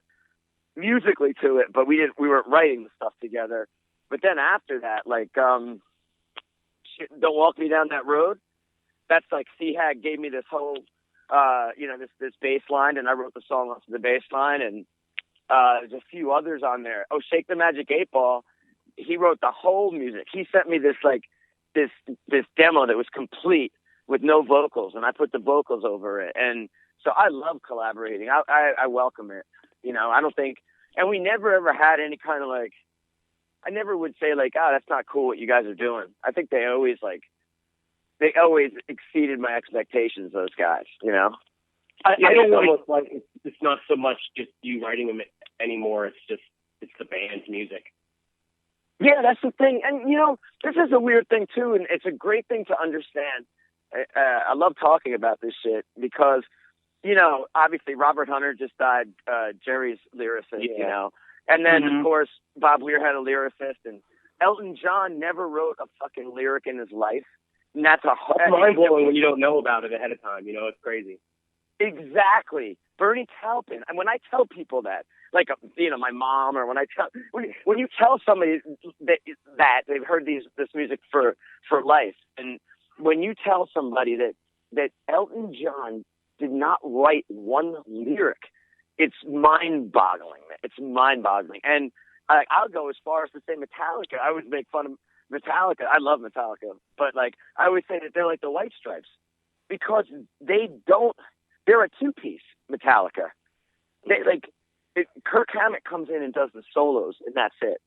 Speaker 5: musically to it, but we weren't writing the stuff together. But then after that, like Don't Walk Me Down That Road, that's like Seahag gave me this whole this bass line, and I wrote the song off of the bass line, and there's a few others on there. Oh, Shake the Magic 8 Ball, he wrote the whole music. He sent me this demo that was complete with no vocals, and I put the vocals over it. And so I love collaborating. I welcome it. You know, I don't think, and we never ever had any kind of like, I never would say like, oh, that's not cool what you guys are doing. I think they always exceeded my expectations, those guys, you know?
Speaker 6: I don't almost like it's not so much just you writing them anymore. It's the band's music.
Speaker 5: Yeah, that's the thing. And, you know, this is a weird thing, too, and it's a great thing to understand. I love talking about this shit because, you know, obviously Robert Hunter just died, Jerry's lyricist, you know. And then, of course, Bob Weir had a lyricist, and Elton John never wrote a fucking lyric in his life. And that's
Speaker 6: mind-blowing when you don't know about it ahead of time. You know, it's crazy.
Speaker 5: Exactly. Bernie Taupin. And when I tell people that, like, you know, my mom, or when you tell somebody that they've heard this music for life, and when you tell somebody that Elton John did not write one lyric, it's mind-boggling. It's mind-boggling. And I'll go as far as to say Metallica. I always make fun of Metallica. I love Metallica, but like I always say that they're like the White Stripes because they're a two-piece Metallica. Kirk Hammett comes in and does the solos, and that's it.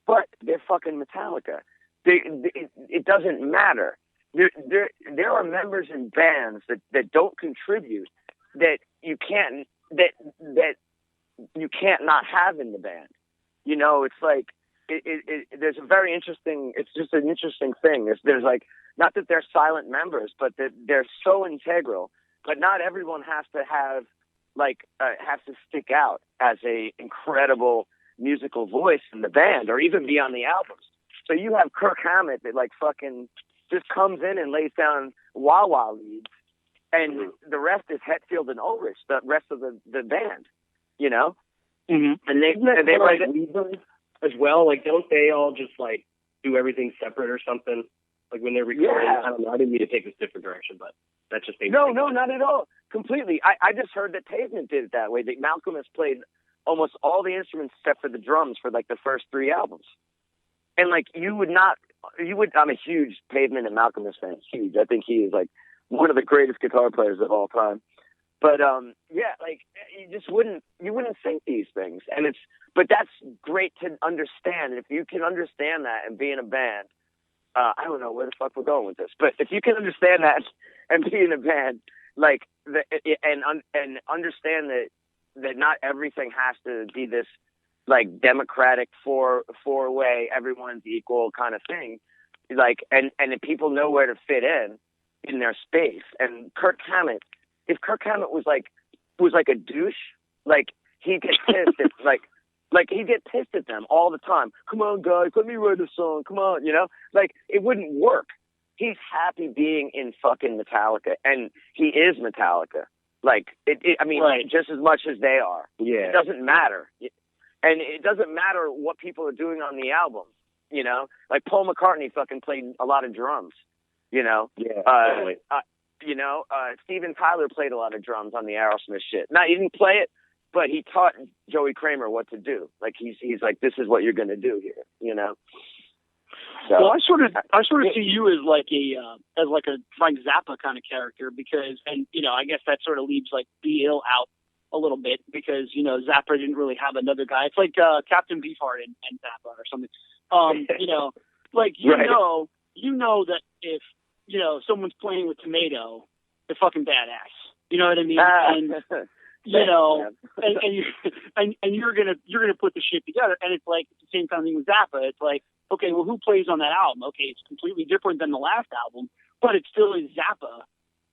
Speaker 5: But they're fucking Metallica. It doesn't matter. There are members in bands that don't contribute that you can't not have in the band. You know, it's like there's a very interesting. It's just an interesting thing. There's like not that they're silent members, but that they're so integral. But not everyone has to have has to stick out as a incredible musical voice in the band or even be on the albums. So you have Kirk Hammett that like fucking just comes in and lays down wah-wah leads, and the rest is Hetfield and Ulrich, the rest of the band, you know?
Speaker 6: Mm-hmm.
Speaker 5: And they write
Speaker 6: it as well. Like, don't they all just like do everything separate or something? Like when they're recording, I don't know. I didn't mean to take this different direction, but that's just
Speaker 5: no, not at all. Completely. I just heard that Pavement did it that way. That Malcolm has played almost all the instruments except for the drums for like the first 3 albums. And like I'm a huge Pavement and Malcolm fan. Huge. I think he is like one of the greatest guitar players of all time. But like you wouldn't think these things, but that's great to understand. And if you can understand that and be in a band. I don't know where the fuck we're going with this, but if you can understand that and be in a band, like, and understand that not everything has to be this like democratic four-way, everyone's equal kind of thing, like, and if people know where to fit in their space. And Kirk Hammett, if Kirk Hammett was like a douche, like he gets pissed if like Like, he'd get pissed at them all the time. Come on, guys, let me write a song. Come on, you know? Like, it wouldn't work. He's happy being in fucking Metallica, and he is Metallica. Like, I mean,
Speaker 4: right.
Speaker 5: just as much as they are.
Speaker 6: Yeah.
Speaker 5: It doesn't matter. And it doesn't matter what people are doing on the album, you know? Like, Paul McCartney fucking played a lot of drums, you know?
Speaker 6: Yeah, totally.
Speaker 5: You know, Steven Tyler played a lot of drums on the Aerosmith shit. Now, he didn't play it, but he taught Joey Kramer what to do. Like, he's like, this is what you're going to do here, you know? So,
Speaker 4: well, I sort of see you as like a Frank Zappa kind of character, because, and you know, I guess that sort of leaves like Beale out a little bit, because, you know, Zappa didn't really have another guy. It's like Captain Beefheart and Zappa or something. You know, like
Speaker 5: right.
Speaker 4: you know that if, you know, someone's playing with Tomato, they're fucking badass. You know what I mean? And you know, and you're gonna put the shit together. And it's like at the same time with Zappa, it's like, okay, well, who plays on that album? Okay, it's completely different than the last album, but it still is Zappa,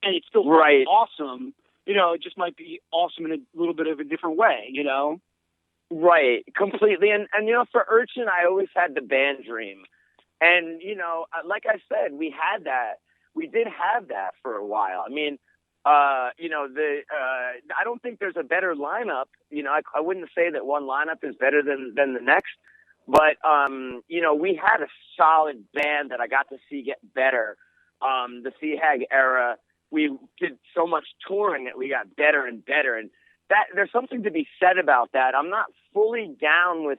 Speaker 4: and it's still
Speaker 5: right.
Speaker 4: awesome. You know, it just might be awesome in a little bit of a different way, you know?
Speaker 5: Right, completely. And you know, for Urchin, I always had the band dream. And, you know, like I said, we had that. We did have that for a while. I mean, you know, I don't think there's a better lineup. You know, I wouldn't say that one lineup is better than the next. But, you know, we had a solid band that I got to see get better. The CHAG era, we did so much touring that we got better and better. And that there's something to be said about that. I'm not fully down with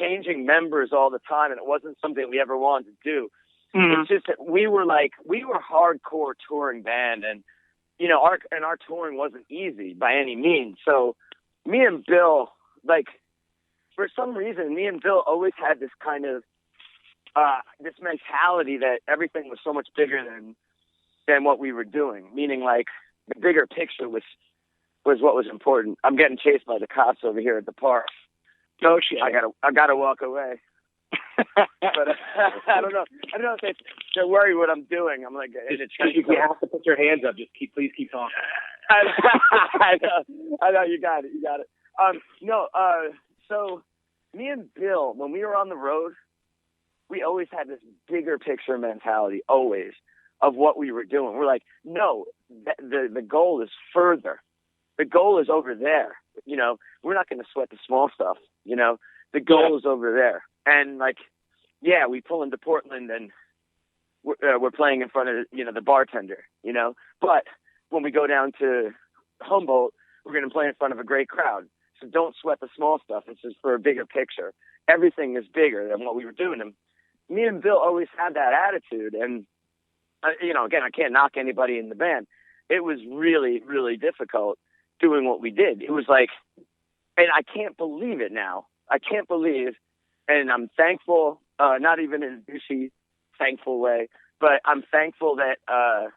Speaker 5: changing members all the time, and it wasn't something we ever wanted to do. Mm-hmm. It's just that we were hardcore touring band, and, you know, our touring wasn't easy by any means. So me and Bill, like, for some reason, me and Bill always had this kind of, this mentality that everything was so much bigger than what we were doing. Meaning, like, the bigger picture was what was important. I'm getting chased by the cops over here at the park.
Speaker 4: Oh shit!
Speaker 5: I gotta walk away. But I don't know if they're worried what I'm doing. I'm like,
Speaker 6: you have to put your hands up. Please keep talking.
Speaker 5: I know you got it. So me and Bill, when we were on the road, we always had this bigger picture mentality, always, of what we were doing. We're like, no, the goal is further. The goal is over there. You know, we're not going to sweat the small stuff. You know, the goal is over there. And, like, yeah, we pull into Portland and we're playing in front of, you know, the bartender, you know. But when we go down to Humboldt, we're going to play in front of a great crowd. So don't sweat the small stuff. It's just for a bigger picture. Everything is bigger than what we were doing. And me and Bill always had that attitude. And, you know, again, I can't knock anybody in the band. It was really, really difficult doing what we did. It was like, and I can't believe it now. I can't believe, and I'm thankful, not even in a douchey, thankful way, but I'm thankful that I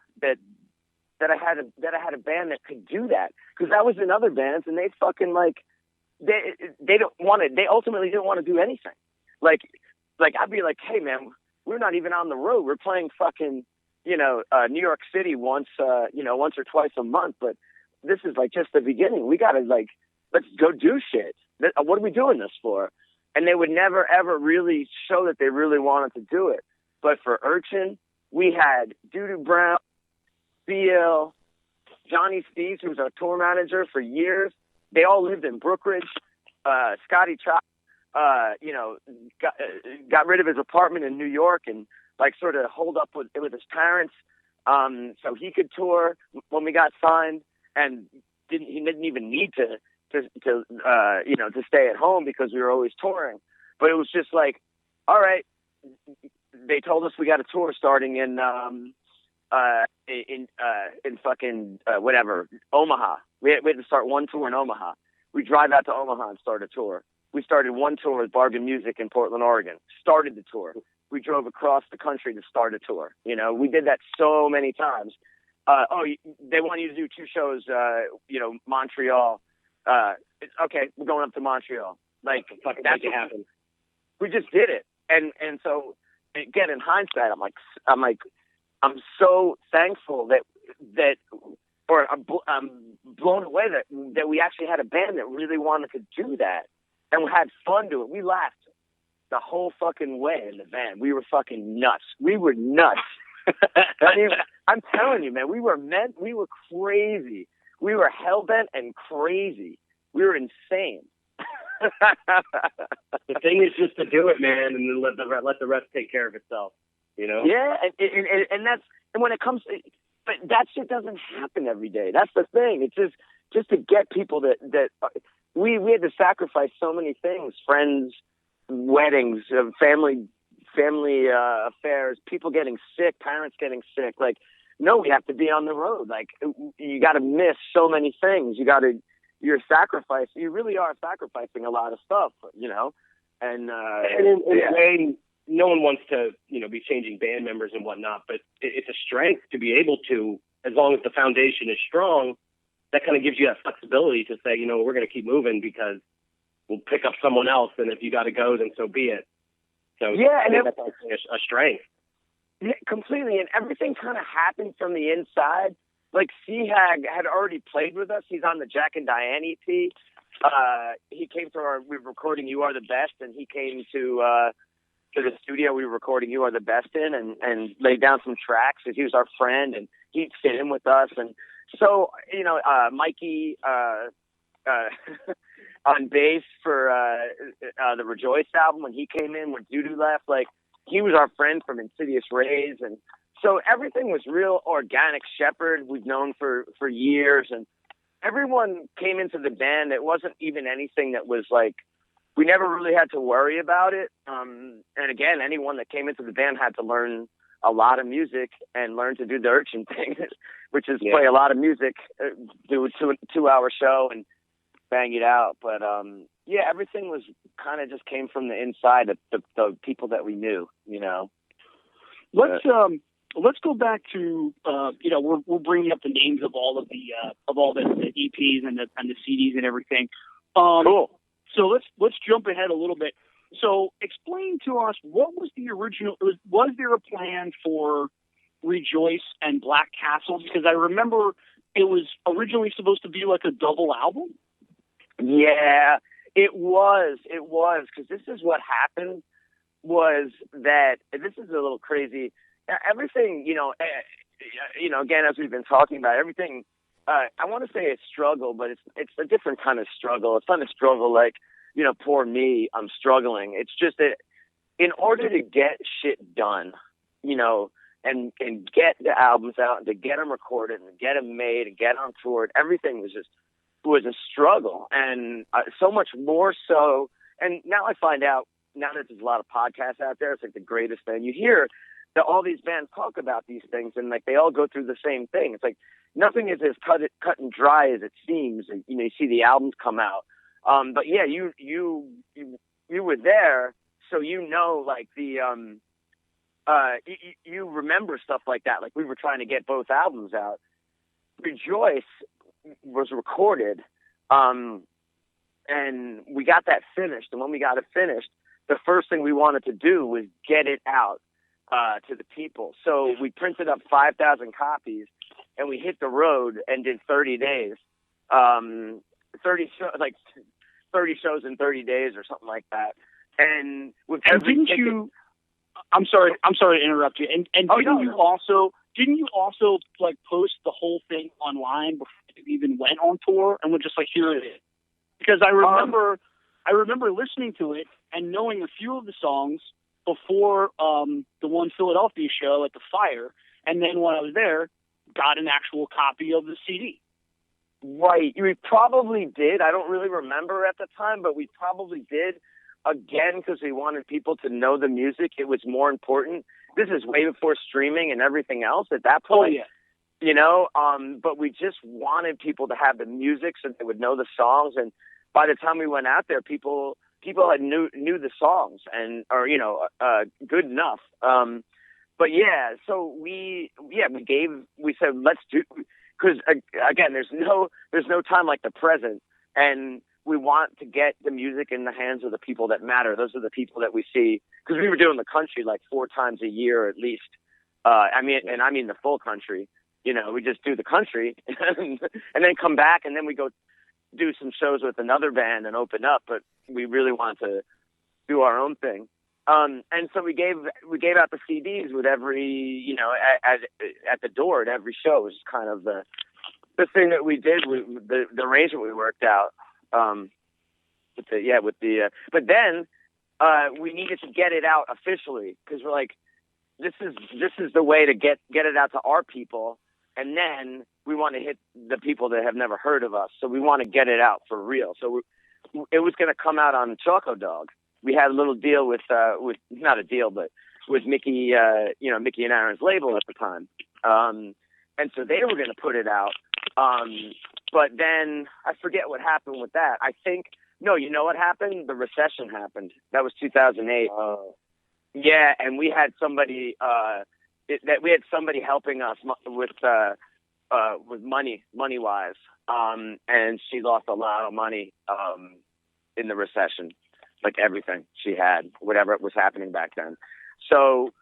Speaker 5: had a band that could do that. Because that was in other bands, and they fucking, like, they ultimately didn't want to do anything. Like I'd be like, hey man, we're not even on the road. We're playing fucking, you know, New York City once or twice a month, but this is like just the beginning. We gotta, like, let's go do shit. What are we doing this for? And they would never ever really show that they really wanted to do it. But for Urchin, we had Doodoo Brown, BL, Johnny Steves, who was our tour manager for years. They all lived in Brookridge. Scotty Chop, you know, got rid of his apartment in New York and, like, sort of holed up with his parents, so he could tour when we got signed, and he didn't even need to you know, to stay at home because we were always touring. But it was just like, all right, they told us we got a tour starting in fucking whatever, Omaha. We had to start one tour in Omaha. We drive out to Omaha and start a tour. We started one tour with Bargain Music in Portland, Oregon. Started the tour. We drove across the country to start a tour. You know, we did that so many times. They want you to do 2 shows, you know, Montreal. Okay, we're going up to Montreal. Like,
Speaker 6: fucking
Speaker 5: that's
Speaker 6: make it happen.
Speaker 5: We just did it. And so, again, in hindsight, I'm so thankful I'm blown away that we actually had a band that really wanted to do that. and we had fun doing it. We laughed the whole fucking way in the van. We were fucking nuts. We were nuts. I mean, I'm telling you, man, we were crazy. We were hell-bent and crazy. We were insane.
Speaker 6: The thing is just to do it, man, and then let the rest take care of itself, you know?
Speaker 5: Yeah, and when it comes to, but that shit doesn't happen every day. That's the thing. It's just to get people that we had to sacrifice so many things, friends, weddings, family affairs, people getting sick, parents getting sick. Like, no, we have to be on the road. Like, you got to miss so many things. You're sacrificing. You really are sacrificing a lot of stuff, you know. And in
Speaker 6: a way, no one wants to, you know, be changing band members and whatnot. But it's a strength to be able to, as long as the foundation is strong. That kind of gives you that flexibility to say, you know, we're going to keep moving because we'll pick up someone else, and if you got to go, then so be it. So
Speaker 5: yeah, and
Speaker 6: that's a strength.
Speaker 5: Yeah, completely, and everything kind of happened from the inside. Like, C-Hag had already played with us. He's on the Jack and Diane EP. He came to we were recording You Are the Best, and he came to the studio we were recording You Are the Best in and laid down some tracks. He was our friend, and he'd sit in with us. And so, you know, Mikey on bass for the Rejoice album, when he came in, when Dudu left, like, he was our friend from Insidious Rays. And so everything was real organic. Shepherd, we've known for years, and everyone came into the band. It wasn't even anything that was like, we never really had to worry about it. And again, anyone that came into the band had to learn a lot of music and learn to do the Urchin thing, which is play a lot of music, do a 2-hour show and bang it out. But yeah, everything was kind of just came from the inside of the people that we knew, you know.
Speaker 4: Let's go back to you know, we're bringing up the names of all of the EPs and the CDs and everything.
Speaker 5: Cool.
Speaker 4: So let's jump ahead a little bit. So explain to us, what was the original? Was there a plan for Rejoice and Black Castle? Because I remember it was originally supposed to be like a double album.
Speaker 5: Yeah, it was. Because this is what happened. Was that this is a little crazy. Everything, you know, again, as we've been talking about, everything, I want to say it's struggle, but it's a different kind of struggle. It's not a struggle like, you know, poor me, I'm struggling. It's just that in order to get shit done, you know, and get the albums out and to get them recorded and get them made and get on toured, everything was a struggle. And so much more so. And now I find out, now that there's a lot of podcasts out there, it's like the greatest thing. You hear that all these bands talk about these things, and like they all go through the same thing. It's like nothing is as cut and dry as it seems. And, you know, you see the albums come out, but yeah, you were there, so you know, like the you remember stuff like that. Like we were trying to get both albums out. Rejoice was recorded, and we got that finished. And when we got it finished, the first thing we wanted to do was get it out to the people. So we printed up 5,000 copies, and we hit the road and did 30 days, 30 shows in 30 days or something like that. And with
Speaker 4: didn't you? I'm sorry to interrupt you. And didn't you also like post the whole thing online before you even went on tour and would just like hear it? Because I remember listening to it and knowing a few of the songs before the one Philadelphia show at the Fire, and then when I was there, got an actual copy of the CD.
Speaker 5: Right, we probably did. I don't really remember at the time, but we probably did. Again, because we wanted people to know the music. It was more important. This is way before streaming and everything else at that point. Oh, yeah. You know, but we just wanted people to have the music so they would know the songs. And by the time we went out there, people had knew the songs or good enough. But yeah, so we said, let's do, because again, there's no time like the present, and we want to get the music in the hands of the people that matter. Those are the people that we see, because we were doing the country like 4 times a year at least. I mean the full country. You know, we just do the country and then come back, and then we go do some shows with another band and open up, but we really wanted to do our own thing. And so we gave out the CDs with every, you know, at the door at every show. It was kind of the thing that we did, the arrangement we worked out. But then we needed to get it out officially, because we're like, this is the way to get it out to our people, and then we want to hit the people that have never heard of us. So we want to get it out for real. So it was going to come out on Choco Dog. We had a little deal with not a deal, but with Mickey, Mickey and Aaron's label at the time, and so they were going to put it out. But then I forget what happened with that. I think, no, you know what happened? The recession happened. That was 2008. Yeah, and we had somebody helping us with money wise, and she lost a lot of money in the recession, like everything she had, whatever was happening back then. So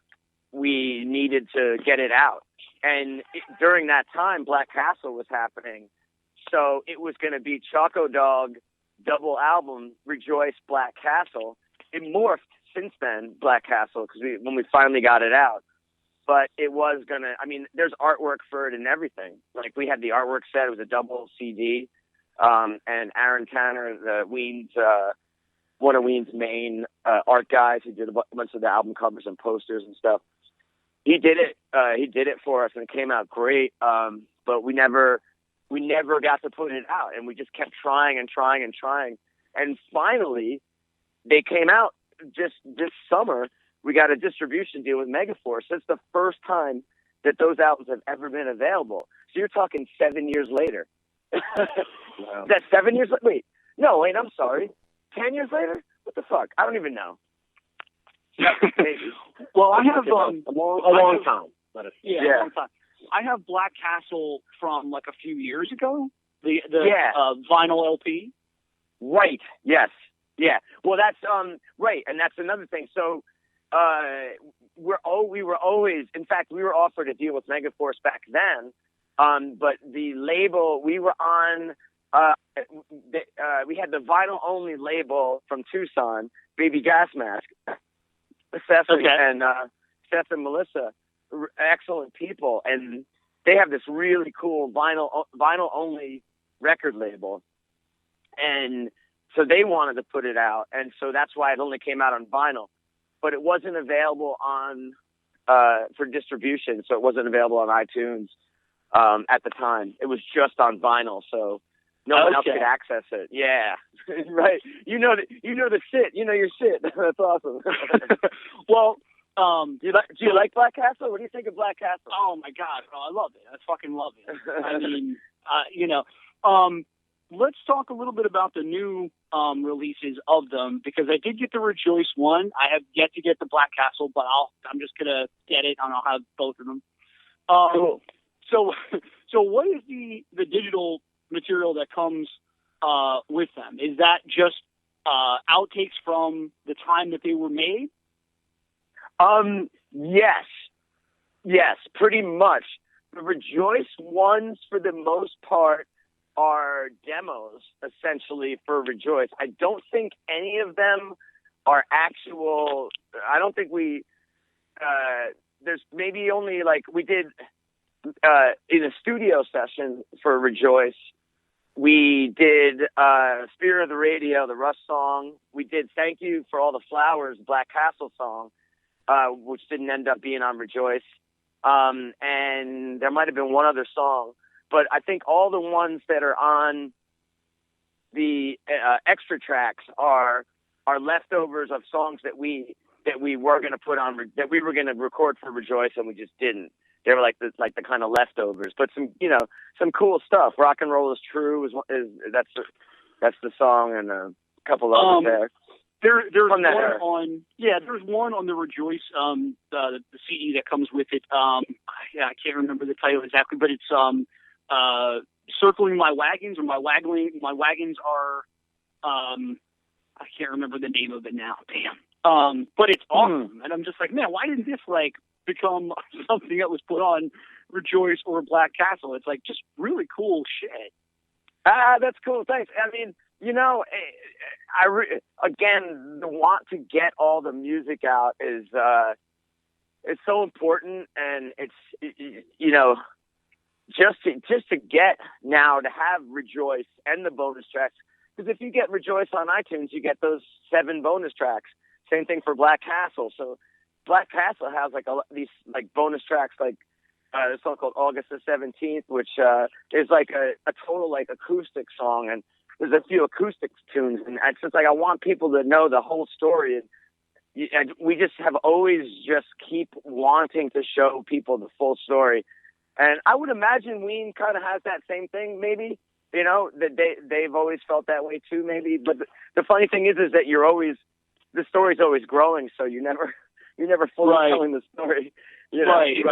Speaker 5: we needed to get it out, and during that time, Black Castle was happening. So it was going to be Choco Dog double album, Rejoice Black Castle. It morphed since then, Black Castle, because when we finally got it out. But it was going to, I mean, there's artwork for it and everything. Like, we had the artwork set. It was a double CD. And Aaron Tanner, one of Ween's main art guys, who did a bunch of the album covers and posters and stuff. He did it for us, and it came out great. But we never got to put it out, and we just kept trying and trying and trying. And finally, they came out just this summer. We got a distribution deal with Megaforce. It's the first time that those albums have ever been available. So you're talking 7 years later. Wow. That's 7 years? Wait, I'm sorry. 10 years later? What the fuck? I don't even know. Maybe.
Speaker 4: Well, I have
Speaker 6: a long time.
Speaker 4: A long time. I have Black Castle from like a few years ago. The vinyl LP.
Speaker 5: Right. Yes. Yeah. Well, that's right, and that's another thing. So we were always, in fact, we were offered a deal with Megaforce back then, but the label we were on, we had the vinyl only label from Tucson, Baby Gas Mask, Seth and Melissa, excellent people, and they have this really cool vinyl only record label, and so they wanted to put it out, and so that's why it only came out on vinyl. But it wasn't available on for distribution, so it wasn't available on iTunes at the time. It was just on vinyl, so no one else could access it. Yeah, right. You know the shit. You know your shit. That's awesome. Well, do you like Black Castle? What do you think of Black Castle?
Speaker 4: Oh my God, I love it. I fucking love it. I mean, let's talk a little bit about the new releases of them, because I did get the Rejoice one. I have yet to get the Black Castle, but I'm just gonna get it, and I'll have both of them.
Speaker 5: Cool.
Speaker 4: So what is the digital material that comes with them? Is that just outtakes from the time that they were made?
Speaker 5: Yes, pretty much. The Rejoice ones, for the most part, are demos, essentially, for Rejoice. I don't think any of them are actual. I don't think there's maybe only, like, we did in a studio session for Rejoice, we did Spirit of the Radio, the Rush song. We did Thank You for All the Flowers, Black Castle song, which didn't end up being on Rejoice. And there might have been one other song. But I think all the ones that are on the extra tracks are leftovers of songs that we were going to put on, that we were going to record for Rejoice, and we just didn't. They were like the kind of leftovers, but some cool stuff. Rock and Roll Is True that's the song, and a couple others there.
Speaker 4: There's one on the Rejoice the CD that comes with it. I can't remember the title exactly, but it's Circling My Wagons, or My Wagons Are I can't remember the name of it now. Damn. But it's awesome, and I'm just like, man, why didn't this become something that was put on Rejoice or Black Castle? It's like just really cool shit.
Speaker 5: That's cool. Thanks. I mean, again, the want to get all the music out is so important, and it's just to get now to have Rejoice and the bonus tracks. Because if you get Rejoice on iTunes, you get those 7 bonus tracks. Same thing for Black Castle. So Black Castle has these bonus tracks, like a song called August the 17th, which is like a total acoustic song, and there's a few acoustic tunes, and it's just I want people to know the whole story, and we just have always just keep wanting to show people the full story. And I would imagine Ween kind of has that same thing, maybe, that they've always felt that way too, maybe. But the funny thing is that the story's always growing, so you're never fully telling the story.
Speaker 6: Right.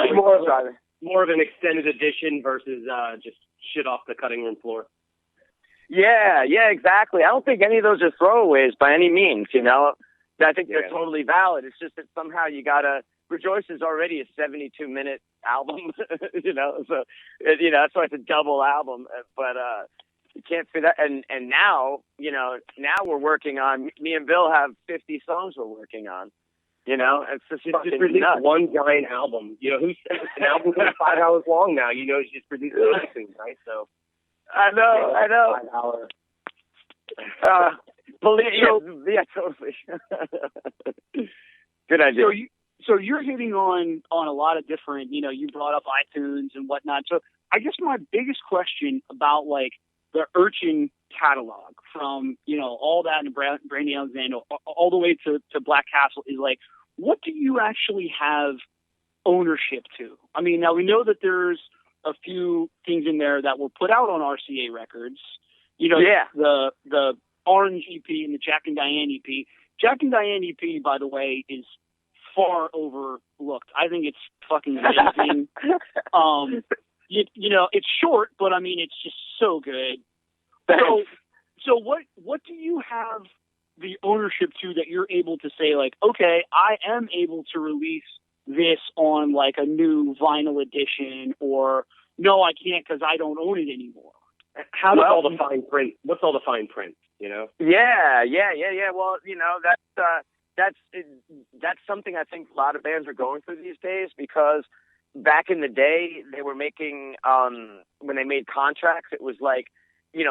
Speaker 6: More of an extended edition versus just shit off the cutting room floor.
Speaker 5: Yeah, exactly. I don't think any of those are throwaways by any means, I think they're totally valid. It's just that somehow you gotta, Rejoice is already a 72-minute album, so, that's why it's a double album, but, you can't fit that. And now we're working on, me and Bill have 50 songs we're working on, it's just
Speaker 6: released
Speaker 5: nuts.
Speaker 6: One giant album, who's an album that's 5 hours long now, he's just released everything, right? So. I know. 5 hours.
Speaker 5: Totally. Good idea.
Speaker 4: So you're hitting on a lot of different, you brought up iTunes and whatnot. So I guess my biggest question about the Urchin catalog from, all that and Brandy Alexander all the way to Black Castle is what do you actually have ownership to? I mean, now we know that there's a few things in there that were put out on RCA Records, the Orange EP and the Jack and Diane EP. Jack and Diane EP, by the way, is far overlooked. I think it's fucking amazing. It's short, but I mean, it's just so good. So what do you have the ownership to that you're able to say okay, I am able to release this on a new vinyl edition, or no, I can't because I don't own it anymore?
Speaker 6: How does all the fine print? What's all the fine print?
Speaker 5: Yeah. Well, that's something I think a lot of bands are going through these days, because back in the day they were making when they made contracts, it was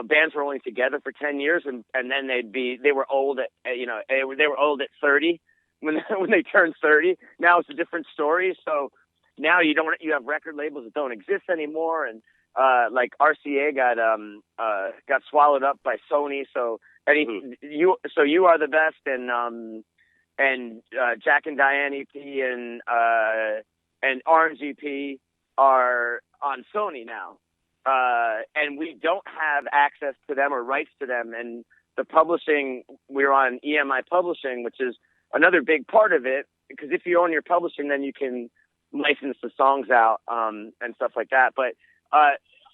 Speaker 5: bands were only together for 10 years, and then they were old at they were old at 30 when they turned 30. Now it's a different story. So now you have record labels that don't exist anymore, and RCA got swallowed up by Sony. So you are the best, and Jack and Diane EP and Orange EP are on Sony now, and we don't have access to them or rights to them. And the publishing, we're on EMI Publishing, which is another big part of it, because if you own your publishing, then you can license the songs out and stuff like that. But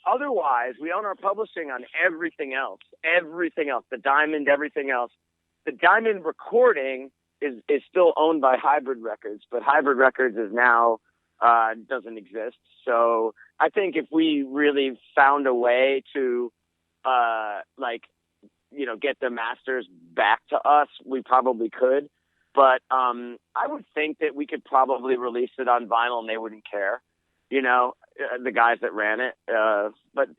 Speaker 5: otherwise, we own our publishing on everything else, the Diamond, everything else. The Diamond recording is still owned by Hybrid Records, but Hybrid Records is now doesn't exist. So I think if we really found a way to get the masters back to us, we probably could. But I would think that we could probably release it on vinyl and they wouldn't care, the guys that ran it. But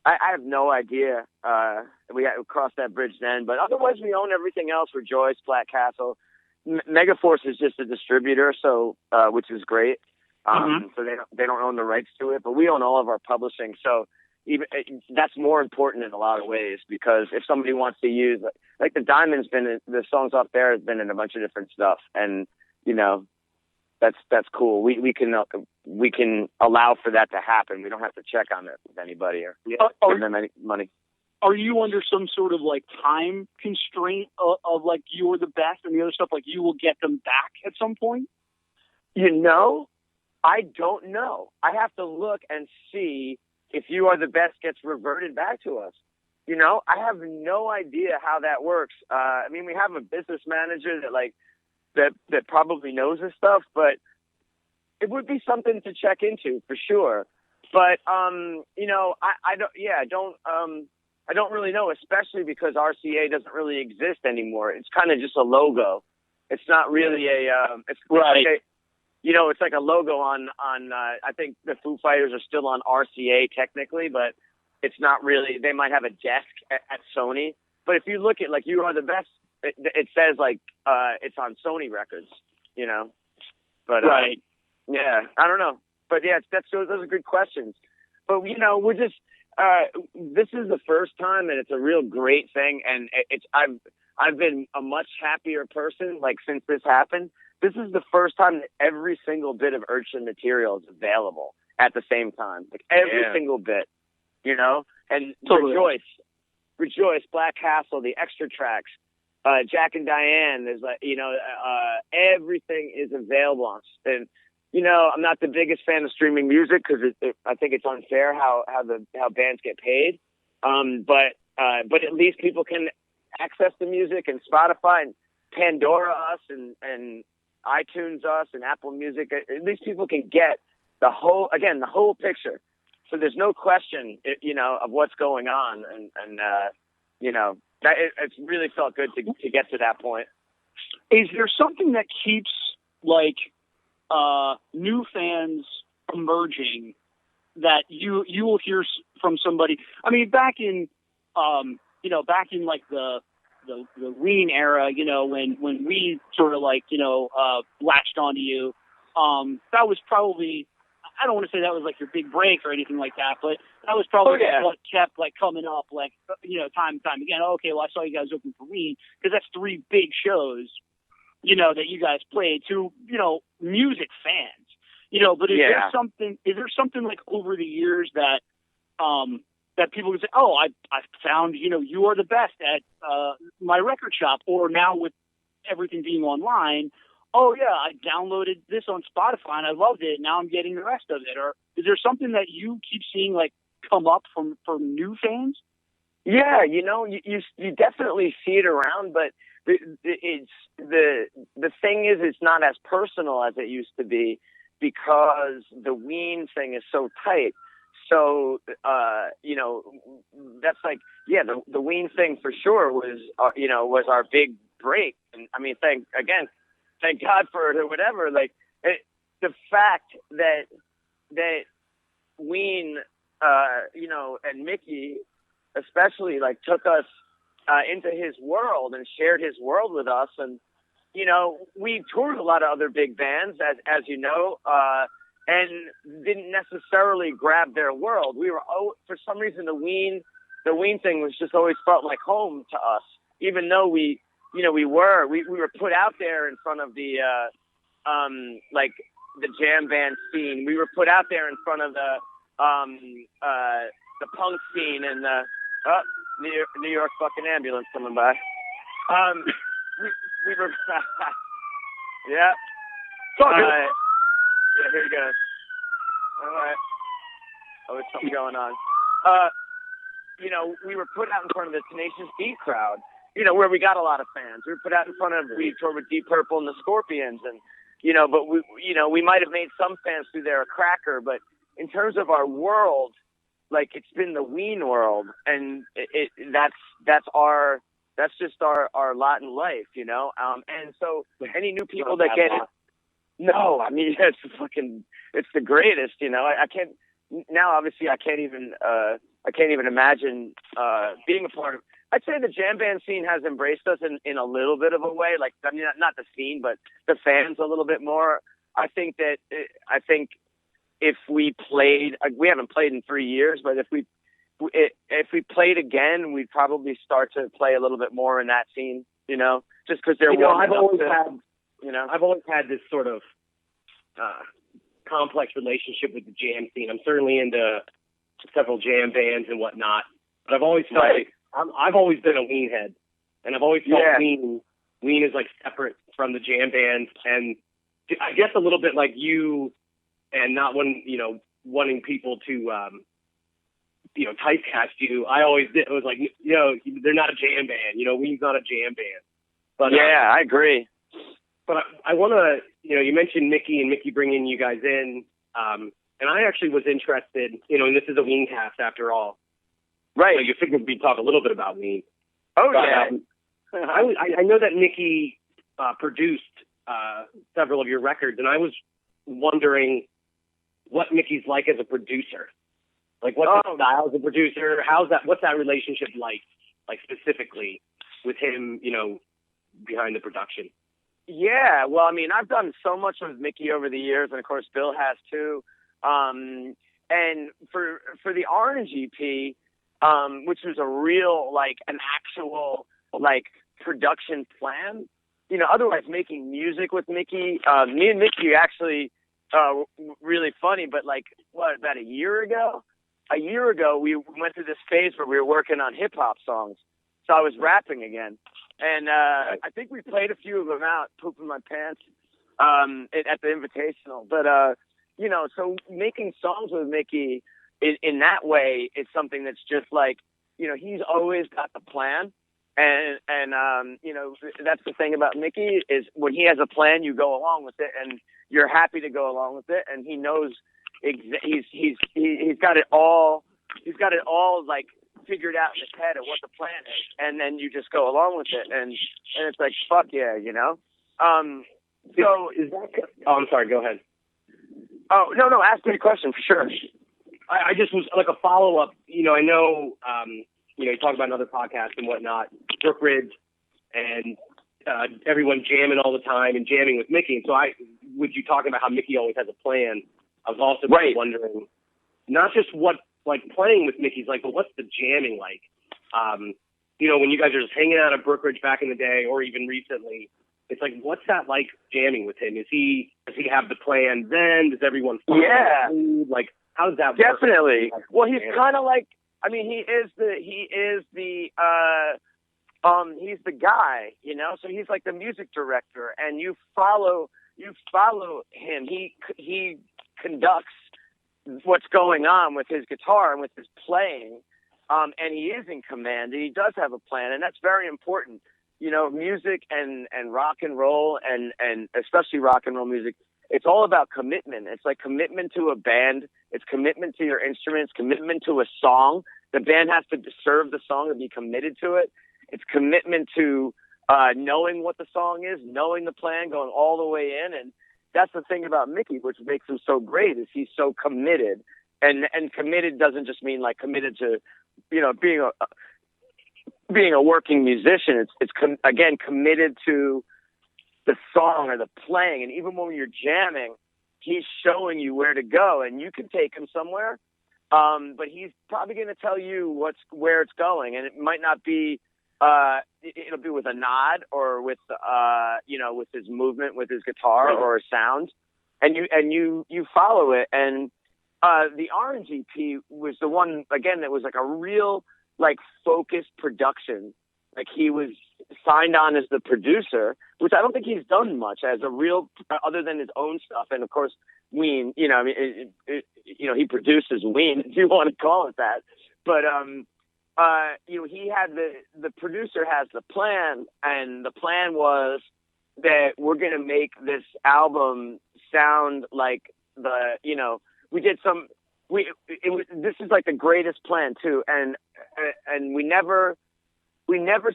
Speaker 5: I have no idea. We cross that bridge then. But otherwise, we own everything else. Rejoice, Black Castle. Megaforce is just a distributor, so which is great. So they don't own the rights to it, but we own all of our publishing. So even that's more important in a lot of ways, because if somebody wants to use the Diamond's the songs off there has been in a bunch of different stuff, and that's cool. We can allow for that to happen. We don't have to check on it with anybody or give them any money.
Speaker 4: Are you under some sort of time constraint of you're the best and the other stuff, you will get them back at some point?
Speaker 5: I don't know. I have to look and see if You Are the Best gets reverted back to us. I have no idea how that works. We have a business manager that probably knows this stuff, but it would be something to check into for sure. But I I don't really know, especially because RCA doesn't really exist anymore. It's kind of just a logo. It's not really it's
Speaker 4: right.
Speaker 5: Like it's like a logo on I think the Foo Fighters are still on RCA technically, but it's not really. They might have a desk at Sony. But if you look at like You Are the Best, it says like it's on Sony Records, But
Speaker 4: right.
Speaker 5: Yeah, I don't know. But yeah, those are good questions. But we're just this is the first time, and it's a real great thing. And I've been a much happier person like since this happened. This is the first time that every single bit of Urchin material is available at the same time, like every single bit, And
Speaker 4: Totally.
Speaker 5: Rejoice, Black Castle, the extra tracks, Jack and Diane. There's like everything is available. And I'm not the biggest fan of streaming music because I think it's unfair how bands get paid. But at least people can access the music, and Spotify and Pandora us and iTunes us and Apple Music. At least people can get the whole picture. So there's no question, of what's going on, and it's really felt good to get to that point.
Speaker 4: Is there something that keeps like new fans emerging that you will hear from somebody? I mean, back in like the Ween era, when we sort of like latched onto you, that was probably. I don't want to say that was like your big break or anything like that, but that was probably what kept like coming up, like, time and time again. Oh, okay, well, I saw you guys open for Ween, because that's 3 big shows, that you guys played to, music fans, but is there something like over the years that people can say, oh, I found, You Are the Best at my record shop, or now with everything being online, oh yeah, I downloaded this on Spotify and I loved it. Now I'm getting the rest of it. Or is there something that you keep seeing like come up from new fans?
Speaker 5: Yeah, you definitely see it around, but it's the thing is, it's not as personal as it used to be because the Ween thing is so tight. So that's like the Ween thing for sure was our big break. And I mean, thank God for it or whatever. Like the fact that Ween, and Mickey especially, like took us into his world and shared his world with us. And, we toured a lot of other big bands, as you know, and didn't necessarily grab their world. We were, for some reason, the Ween thing was just always felt like home to us, even though we were put out there in front of the like the jam band scene. We were put out there in front of the punk scene and the New York fucking ambulance coming by. We were yeah. Yeah, here you go. All right. Oh, there's something going on. We were put out in front of the Tenacious D crowd. Where we got a lot of fans. We were put out in front of, we toured with Deep Purple and the Scorpions, and, but we might have made some fans through there a cracker, but in terms of our world, like it's been the Ween world, and that's just our lot in life, and so any new people that get it, no, I mean, it's the greatest, I can't, now obviously I can't even imagine, being a part of. I'd say the jam band scene has embraced us in a little bit of a way. Like, I mean, not the scene, but the fans a little bit more. I think if we played, we haven't played in 3 years, but if we played again, we'd probably start to play a little bit more in that scene, just because they're
Speaker 6: I've always had this sort of complex relationship with the jam scene. I'm certainly into several jam bands and whatnot, but I've always felt like I've always been a Ween head, and I've always felt Ween is like separate from the jam bands, and I guess a little bit like you, and not wanting people to typecast you. I always did. It was like, they're not a jam band. Ween's not a jam band. But
Speaker 5: I agree.
Speaker 6: But I want to, you mentioned Mickey bringing you guys in, and I actually was interested, and this is a Weencast after all.
Speaker 5: Right.
Speaker 6: So you figured we'd talk a little bit about Ween.
Speaker 5: Oh,
Speaker 6: But,
Speaker 5: yeah.
Speaker 6: I know that Mickey produced several of your records, and I was wondering what Mickey's like as a producer. Like, what's his style as a producer? What's that relationship like specifically with him, behind the production?
Speaker 5: Yeah, well, I mean, I've done so much with Mickey over the years, and of course Bill has too. And for the Orange EP, which was a real, like, an actual, like, production plan, otherwise making music with Mickey, me and Mickey actually, really funny, but like, about a year ago, we went through this phase where we were working on hip hop songs. So I was rapping again. And, I think we played a few of them out, pooping my pants, at the Invitational. But, so making songs with Mickey in that way is something that's just like, he's always got the plan. And that's the thing about Mickey is when he has a plan, you go along with it and you're happy to go along with it. And he knows he's got it all. He's got it all like figured out in his head of what the plan is. And then you just go along with it. And it's like, fuck yeah, So
Speaker 6: is that, I'm sorry, go ahead.
Speaker 5: Oh, no, ask me a question for sure.
Speaker 6: I just was like a follow-up. I know, you talk about another podcast and whatnot, Brookridge, and everyone jamming all the time and jamming with Mickey. And so with you talking about how Mickey always has a plan, I was also wondering, not just what, like, playing with Mickey's like, but what's the jamming like? When you guys are just hanging out at Brookridge back in the day or even recently, it's like, what's that like jamming with him? Does he have the plan then? Does everyone follow?
Speaker 5: Yeah.
Speaker 6: Like, how does that work?
Speaker 5: Definitely. Well, he's kind of like, I mean, he's the guy, so he's like the music director and you follow him. He conducts what's going on with his guitar and with his playing. And he is in command and he does have a plan, and that's very important. Music and rock and roll and especially rock and roll music, it's all about commitment. It's like commitment to a band. It's commitment to your instruments, commitment to a song. The band has to serve the song and be committed to it. It's commitment to knowing what the song is, knowing the plan, going all the way in. And that's the thing about Mickey, which makes him so great, is he's so committed. And committed doesn't just mean like committed to, being a working musician. It's again, committed to the song or the playing. And even when you're jamming, he's showing you where to go, and you can take him somewhere. But he's probably going to tell you where it's going, and it might not be. It'll be with a nod or with with his movement, with his guitar or a sound, and you follow it. And the Orange EP was the one again that was like a real like focused production. Like he was signed on as the producer, which I don't think he's done much as a real, other than his own stuff. And of course, Ween, he produces Ween, if you want to call it that. But, he had the producer has the plan, and the plan was that we're going to make this album sound like we did some, this is like the greatest plan too. And we never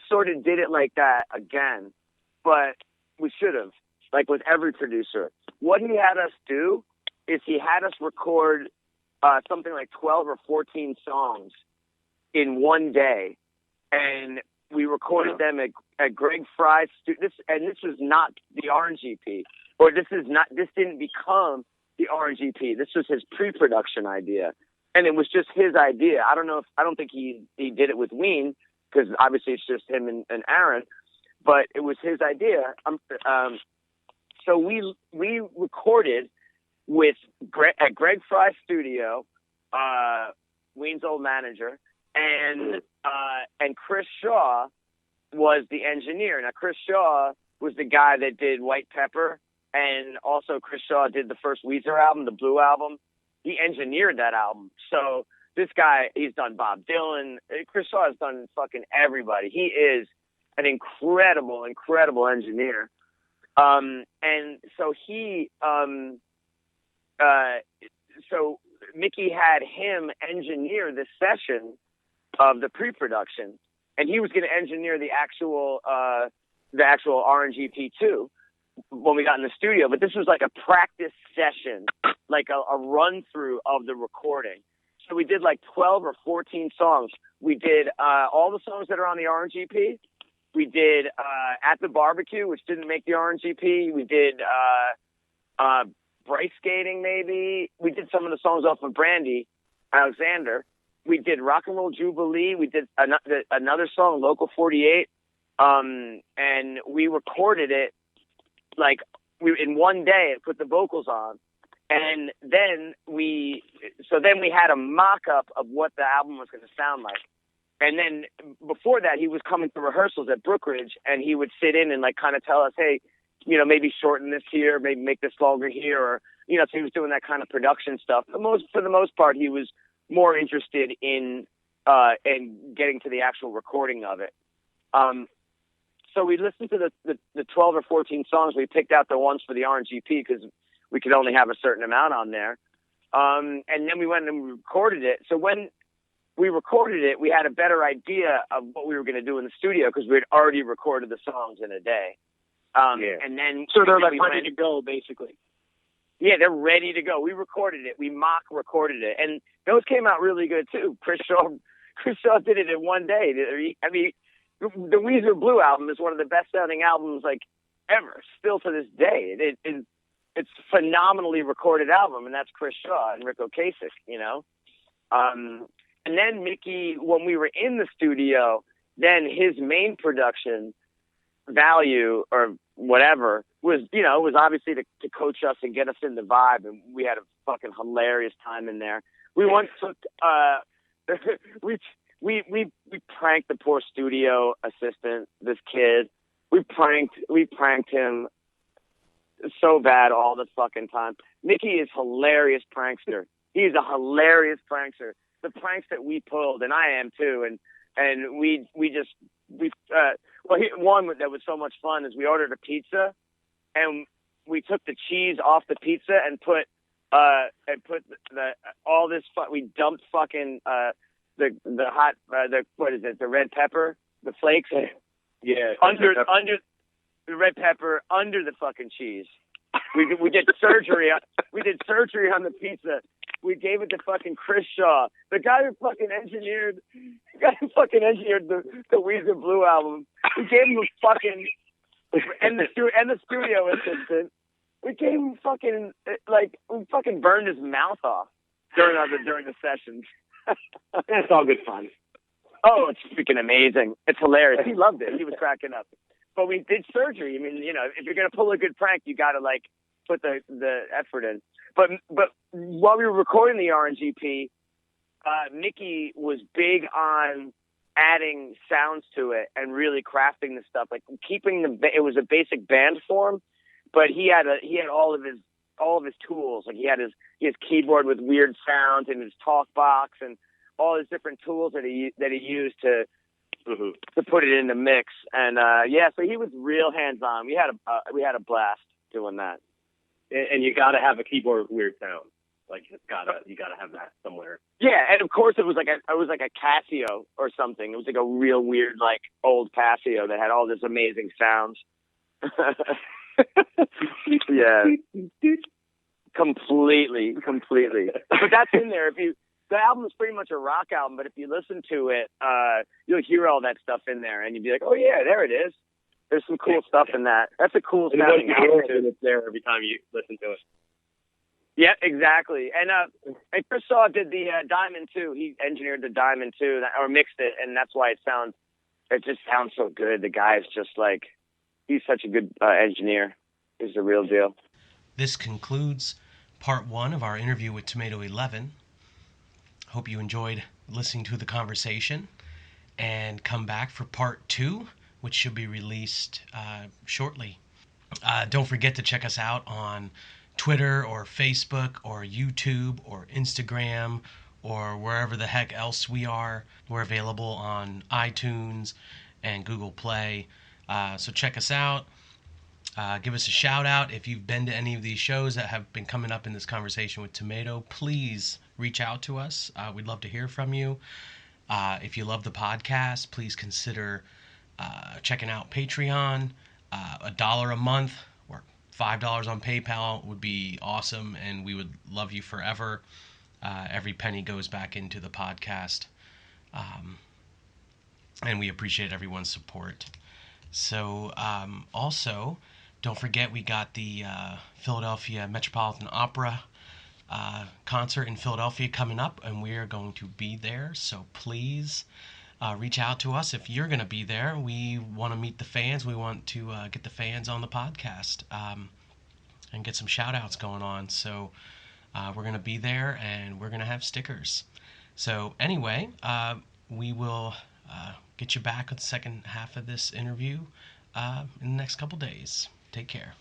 Speaker 5: sort of did it like that again, but we should have, like with every producer. What he had us do is he had us record something like 12 or 14 songs in one day. And we recorded them at Greg Fry's studio. This was not the Orange EP, or this didn't become the Orange EP. This was his pre-production idea. And it was just his idea. I don't think he did it with Ween, because obviously it's just him and Aaron, but it was his idea. So we recorded at Greg Fry's studio, Ween's old manager, and Chris Shaw was the engineer. Now Chris Shaw was the guy that did White Pepper, and also Chris Shaw did the first Weezer album, the Blue Album. He engineered that album. So this guy, he's done Bob Dylan. Chris Shaw has done fucking everybody. He is an incredible, incredible engineer. And so so Mickey had him engineer this session, of the pre-production, and he was going to engineer the actual RNGP too when we got in the studio. But this was like a practice session, like a run through of the recording. So we did like 12 or 14 songs. We did all the songs that are on the RNGP. We did At the Barbecue, which didn't make the RNGP. We did Bright Skating, maybe. We did some of the songs off of Brandy Alexander. We did Rock and Roll Jubilee. We did another song, Local 48. And we recorded it like in one day and put the vocals on. And then we had a mock-up of what the album was going to sound like. And then before that, he was coming to rehearsals at Brookridge, and he would sit in and like kind of tell us, hey, you know, maybe shorten this here, maybe make this longer here, or, you know, so he was doing that kind of production stuff. For the most part, he was more interested in getting to the actual recording of it. So we listened to the 12 or 14 songs. We picked out the ones for the RNGP because we could only have a certain amount on there. And then we went and we recorded it. So when we recorded it, we had a better idea of what we were going to do in the studio because we had already recorded the songs in a day. And then
Speaker 4: so they're like ready to go, basically.
Speaker 5: Yeah, they're ready to go. We recorded it. We mock recorded it, and those came out really good too. Chris Shaw did it in one day. I mean, the Weezer Blue album is one of the best sounding albums like ever, still to this day. It's a phenomenally recorded album, and that's Chris Shaw and Rick Ocasek, you know. And then Mickey, when we were in the studio, then his main production value or whatever was, you know, was obviously to coach us and get us in the vibe, and we had a fucking hilarious time in there. We once took we pranked the poor studio assistant, this kid. We pranked him so bad all the fucking time. Mickey is hilarious prankster. He's a hilarious prankster. The pranks that we pulled, and I am too, and one that was so much fun is we ordered a pizza, and we took the cheese off the pizza and put we dumped fucking the hot what is it, the red pepper, the flakes, under the red pepper under the fucking cheese. We did surgery on the pizza. We gave it to fucking Chris Shaw, the guy who fucking engineered the Weezer Blue album. We gave him a fucking and the studio assistant. We gave him fucking we fucking burned his mouth off during the sessions.
Speaker 6: That's all good fun.
Speaker 5: Oh, it's freaking amazing! It's hilarious. He loved it. He was cracking up. But we did surgery. I mean, you know, if you're gonna pull a good prank, you got to like put the effort in. But while we were recording the RNGP, Mickey was big on adding sounds to it and really crafting the stuff, like keeping it was a basic band form, but he had all of his tools. Like he had his keyboard with weird sounds and his talk box and all his different tools that he used to put it in the mix. And so he was real hands on. We had a blast doing that.
Speaker 6: And you got to have a keyboard with weird sounds. Like you got to have that somewhere. Yeah,
Speaker 5: and of course it was like a Casio or something. It was like a real weird like old Casio that had all this amazing sounds. Yeah, completely. But that's in there. The album is pretty much a rock album, but if you listen to it, you'll hear all that stuff in there, and you'd be like, oh yeah, there it is. There's some cool stuff in that. That's a cool sounding album too.
Speaker 6: It's there every time you listen to it.
Speaker 5: Yeah, exactly. And Chris Shaw did the Diamond too. He engineered the Diamond too, or mixed it, and that's why it just sounds so good. The guy's just like, he's such a good engineer. He's the real deal.
Speaker 3: This concludes part 1 of our interview with Tomato 11. Hope you enjoyed listening to the conversation, and come back for part 2, which should be released shortly. Don't forget to check us out on Twitter or Facebook or YouTube or Instagram or wherever the heck else we are. We're available on iTunes and Google Play. So check us out. Give us a shout out. If you've been to any of these shows that have been coming up in this conversation with Tomato, please reach out to us. We'd love to hear from you. If you love the podcast, please consider checking out Patreon. $1 a month or $5 on PayPal would be awesome, and we would love you forever. Every penny goes back into the podcast, and we appreciate everyone's support. So, also, don't forget we got the Philadelphia Metropolitan Opera concert in Philadelphia coming up, and we are going to be there. So please reach out to us if you're going to be there. We want to meet the fans. We want to get the fans on the podcast and get some shout outs going on. So we're going to be there, and we're going to have stickers. So anyway, we will get you back with the second half of this interview in the next couple days. Take care.